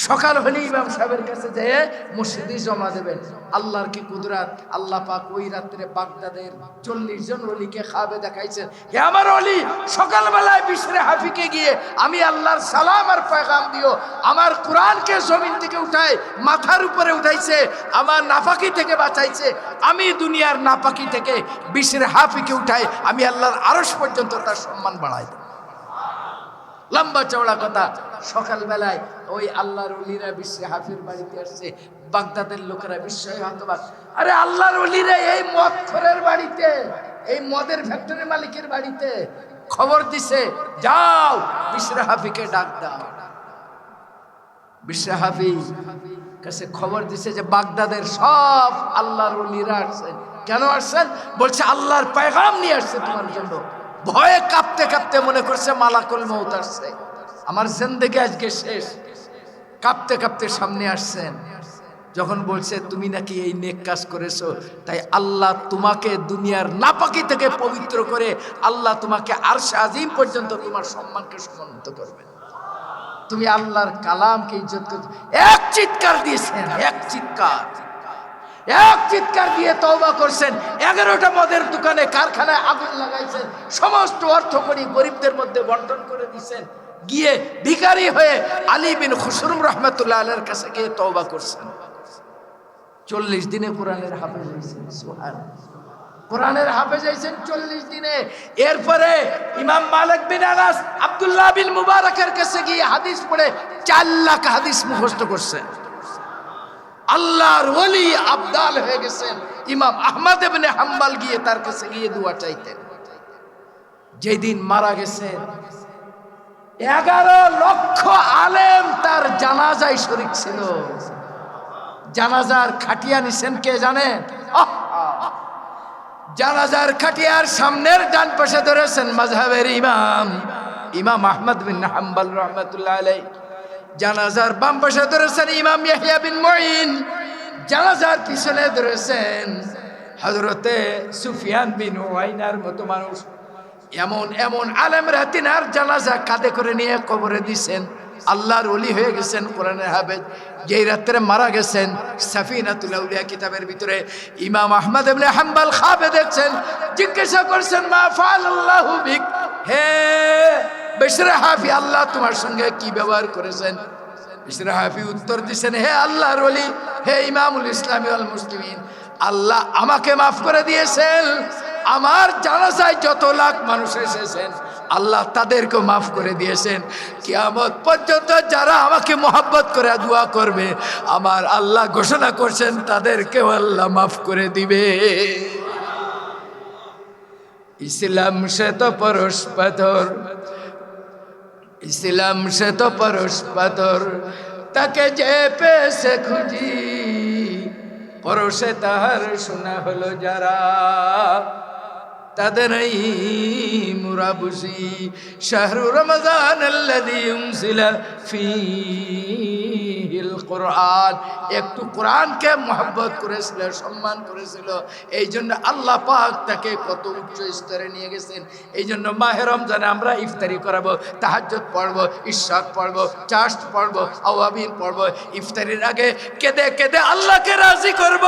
সকাল হলে ইমাম সাহেবের কাছে যেয়ে মসজিদে জমা দেবেন। আল্লাহর কি কুদরত, আল্লাহ পাক ওই রাত্রে বাগদাদের 40 জন ওলিকে খাবে দেখাইছেন। হে আমার ওলি, সকালবেলায় বিশরে হাফিকে গিয়ে আমি আল্লাহর সালাম আর পয়গাম দিও, আমার কোরআনকে জমিন থেকে উঠায় মাথার উপরে উঠাইছে, আমার নাপাকি থেকে বাঁচাইছে, আমি দুনিয়ার নাপাকি থেকে বিশরে হাফিকে উঠাই, আমি আল্লাহর আরশ পর্যন্ত তার সম্মান বাড়াই। লম্বা চওড়া কথা। সকালবেলায় ওই আল্লাহর ওলিরা বিশরে হাফির বাড়িতে আসছে, বাগদাদের লোকেরা বিস্ময়ে হতবাক। আরে আল্লাহর ওলিরা এই মদখোরের বাড়িতে, এই মদের ফ্যাক্টরি মালিকের বাড়িতে খবর দিছে, যাও বিশরে হাফিকে ডাক দাও। বিশরে হাফি কাছে খবর দিছে যে বাগদাদের সব আল্লাহর ওলিরা আসছেন। কেন আসছেন? বলছে আল্লাহর পয়গাম নিয়ে আসছে তোমার জন্য। ভয়ে কাঁপতে কাঁপতে মনে করছে মালাকুল মউত আসছে, আমার জিন্দেগি আজকে শেষ। কাঁপতে কাঁপতে সামনে আসছেন, যখন বলছে তুমি নাকি এই নেক কাজ করেছো, তাই আল্লাহ তোমাকে দুনিয়ার নাপাকি থেকে পবিত্র করে আল্লাহ তোমাকে আরশে আজিম পর্যন্ত তোমার সম্মানকে সমুন্নত করবে। তুমি আল্লাহর কালামকে ইজ্জত করছো। এক চিৎকার দিয়েছেন, এক চিৎকার দিয়ে তওবা করছেন। 11টা মদের দোকানে, কারখানায় আগুন লাগাইছেন, সমস্ত অর্থ করি গরিবদের মধ্যে বন্টন করে দিয়েছেন। গিয়ে ভিখারি হয়ে আলী বিন খুসরুম রহমতুল্লাহ আলাইহির কাছে গিয়ে তওবা করছেন। 40 দিনে কোরআনের হাফেজ হয়েছেন। সুবহানাল্লাহ, কোরআনের হাফেজ হয়েছেন 40 দিনে। এরপরে ইমাম মালিক বিন আনাস আব্দুল্লাহ বিন মুবারকের কাছে গিয়ে হাদিস পড়ে 4 লাখ হাদিস মুখস্থ করছেন। আল্লাহর ওলি আবদাল হয়ে গেছেন। ইমাম আহমদ ইবনে হাম্বল গিয়ে তার কাছে গিয়ে দোয়া চাইতেন। যেদিন মারা গেছেন 11 লক্ষ আলেম তার জানাজায় শরীক ছিল। জানাজার খাটিয়া নিছেন কে জানেন? জানাজার খাটিয়ার সামনের ডান পাশে ধরেছেন মাযহাবের ইমাম আহমদ বিন হাম্বল রাহমাতুল্লাহ আলাইহি। জানাজার বাম পাশে ধরেছেন ইমাম ইয়াহইয়া বিন মুঈন। জানাজার পিছনে ধরেছেন হযরতে সুফিয়ান বিন উয়াইনার মতো মানুষ। এমন এমন আলেমরা তিনার জানাজা কাঁধে করে নিয়ে কবরে দিছেন। আল্লাহর ওলি হয়ে গেছেন, কোরআনের হাফেজ। যেই রাত্রে মারা গেছেন, সাফিনাতুল আউলিয়া কিতাবের ভিতরে ইমাম আহমদ ইবনে হাম্বল খাবে দেখছেন। জিজ্ঞাসা করছেন, মা ফাআলাল্লাহু বিক, হে বিশর হাফি, আল্লাহ তোমার সঙ্গে কি ব্যবহার করেছেন? বিশর হাফি উত্তর দিয়েছেন, হে আল্লাহর ওলি, হে ইমামুল ইসলামি ওয়াল মুসলিমিন, আল্লাহ আমাকে মাফ করে দিয়েছেন। আমার জানাজায় যত লাখ মানুষ এসেছেন আল্লাহ তাদেরকে মাফ করে দিয়েছেন। কিয়ামত পর্যন্ত যারা আমাকে মোহাব্বত করে দোয়া করবে আমার আল্লাহ ঘোষণা করছেন তাদেরকেও আল্লাহ মাফ করে দিবে। ইসলাম সে তো পরশ পাথর, ইসলাম সে তো পরশ পাথর, তাকে যে পেছে খুঁজি, পরশে তাহার শোনা হলো যারা, তাদের মুরা বুঝি। শাহরু রমজান আল্লাযী উনজিলা ফীহিল কুরআন, একটু কোরআনকে মহব্বত করেছিল, সম্মান করেছিল, এই জন্য আল্লাহ পাক তাকে কত উচ্চ স্তরে নিয়ে গেছেন। এই জন্য মাহে রমজানে আমরা ইফতারি করাবো, তাহাজ্জুদ পড়বো, ইশরাক পড়বো, চাশত পড়বো, আওয়াবিন পড়বো। ইফতারির আগে কেঁদে কেঁদে আল্লাহকে রাজি করব,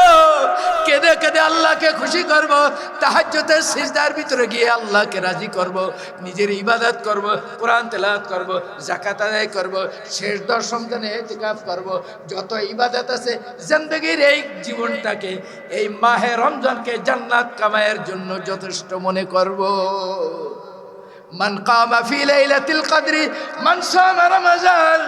কেঁদে কেঁদে আল্লাহকে খুশি করব। তাহাজ্জুদের সিজদার ভিতরে গিয়ে আল্লাহকে রাজি করব, নিজের ইবাদত করব, কোরআন তেলাওয়াত করব, যাকাত আদায় করব, শেষ 10 রমজানে ইতিকাফ করব। যত ইবাদত আছে জিন্দেগীর এই জীবনটাকে, এই মাহে রমজানকে জান্নাত কামায়ের জন্য যথেষ্ট মনে করব। মান কামা ফি লাইলাতিল কদরি মান সামা রমাজান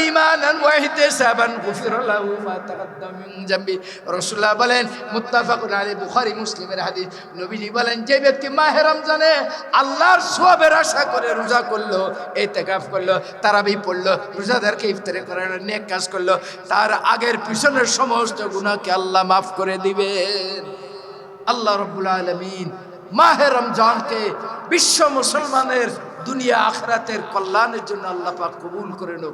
ঈমানান ওয়া ইহতিসাবান গুফিরা লাহু মা তাকাদ্দাম মিন যামবি। রাসূলুল্লাহ বলেন, মুত্তাফাকুন আলাইহি, বুখারী মুসলিমের হাদিস। নবীজি বলেন, যে ব্যক্তি মাহে রমজানে আল্লাহর সওয়াবের আশা করে রোজা করলো, ইতিকাফ করলো, তারাবি পড়লো, রোজাদারকে ইফতারি করার নেক কাজ করলো, তার আগের পিছনের সমস্ত গুনাহকে আল্লাহ মাফ করে দিবেন। আল্লাহ রাব্বুল আলামিন মাহে রমজানকে বিশ্ব মুসলমানের দুনিয়া আখিরাতের কল্যাণের জন্য আল্লাহ পাক কবুল করে নাও।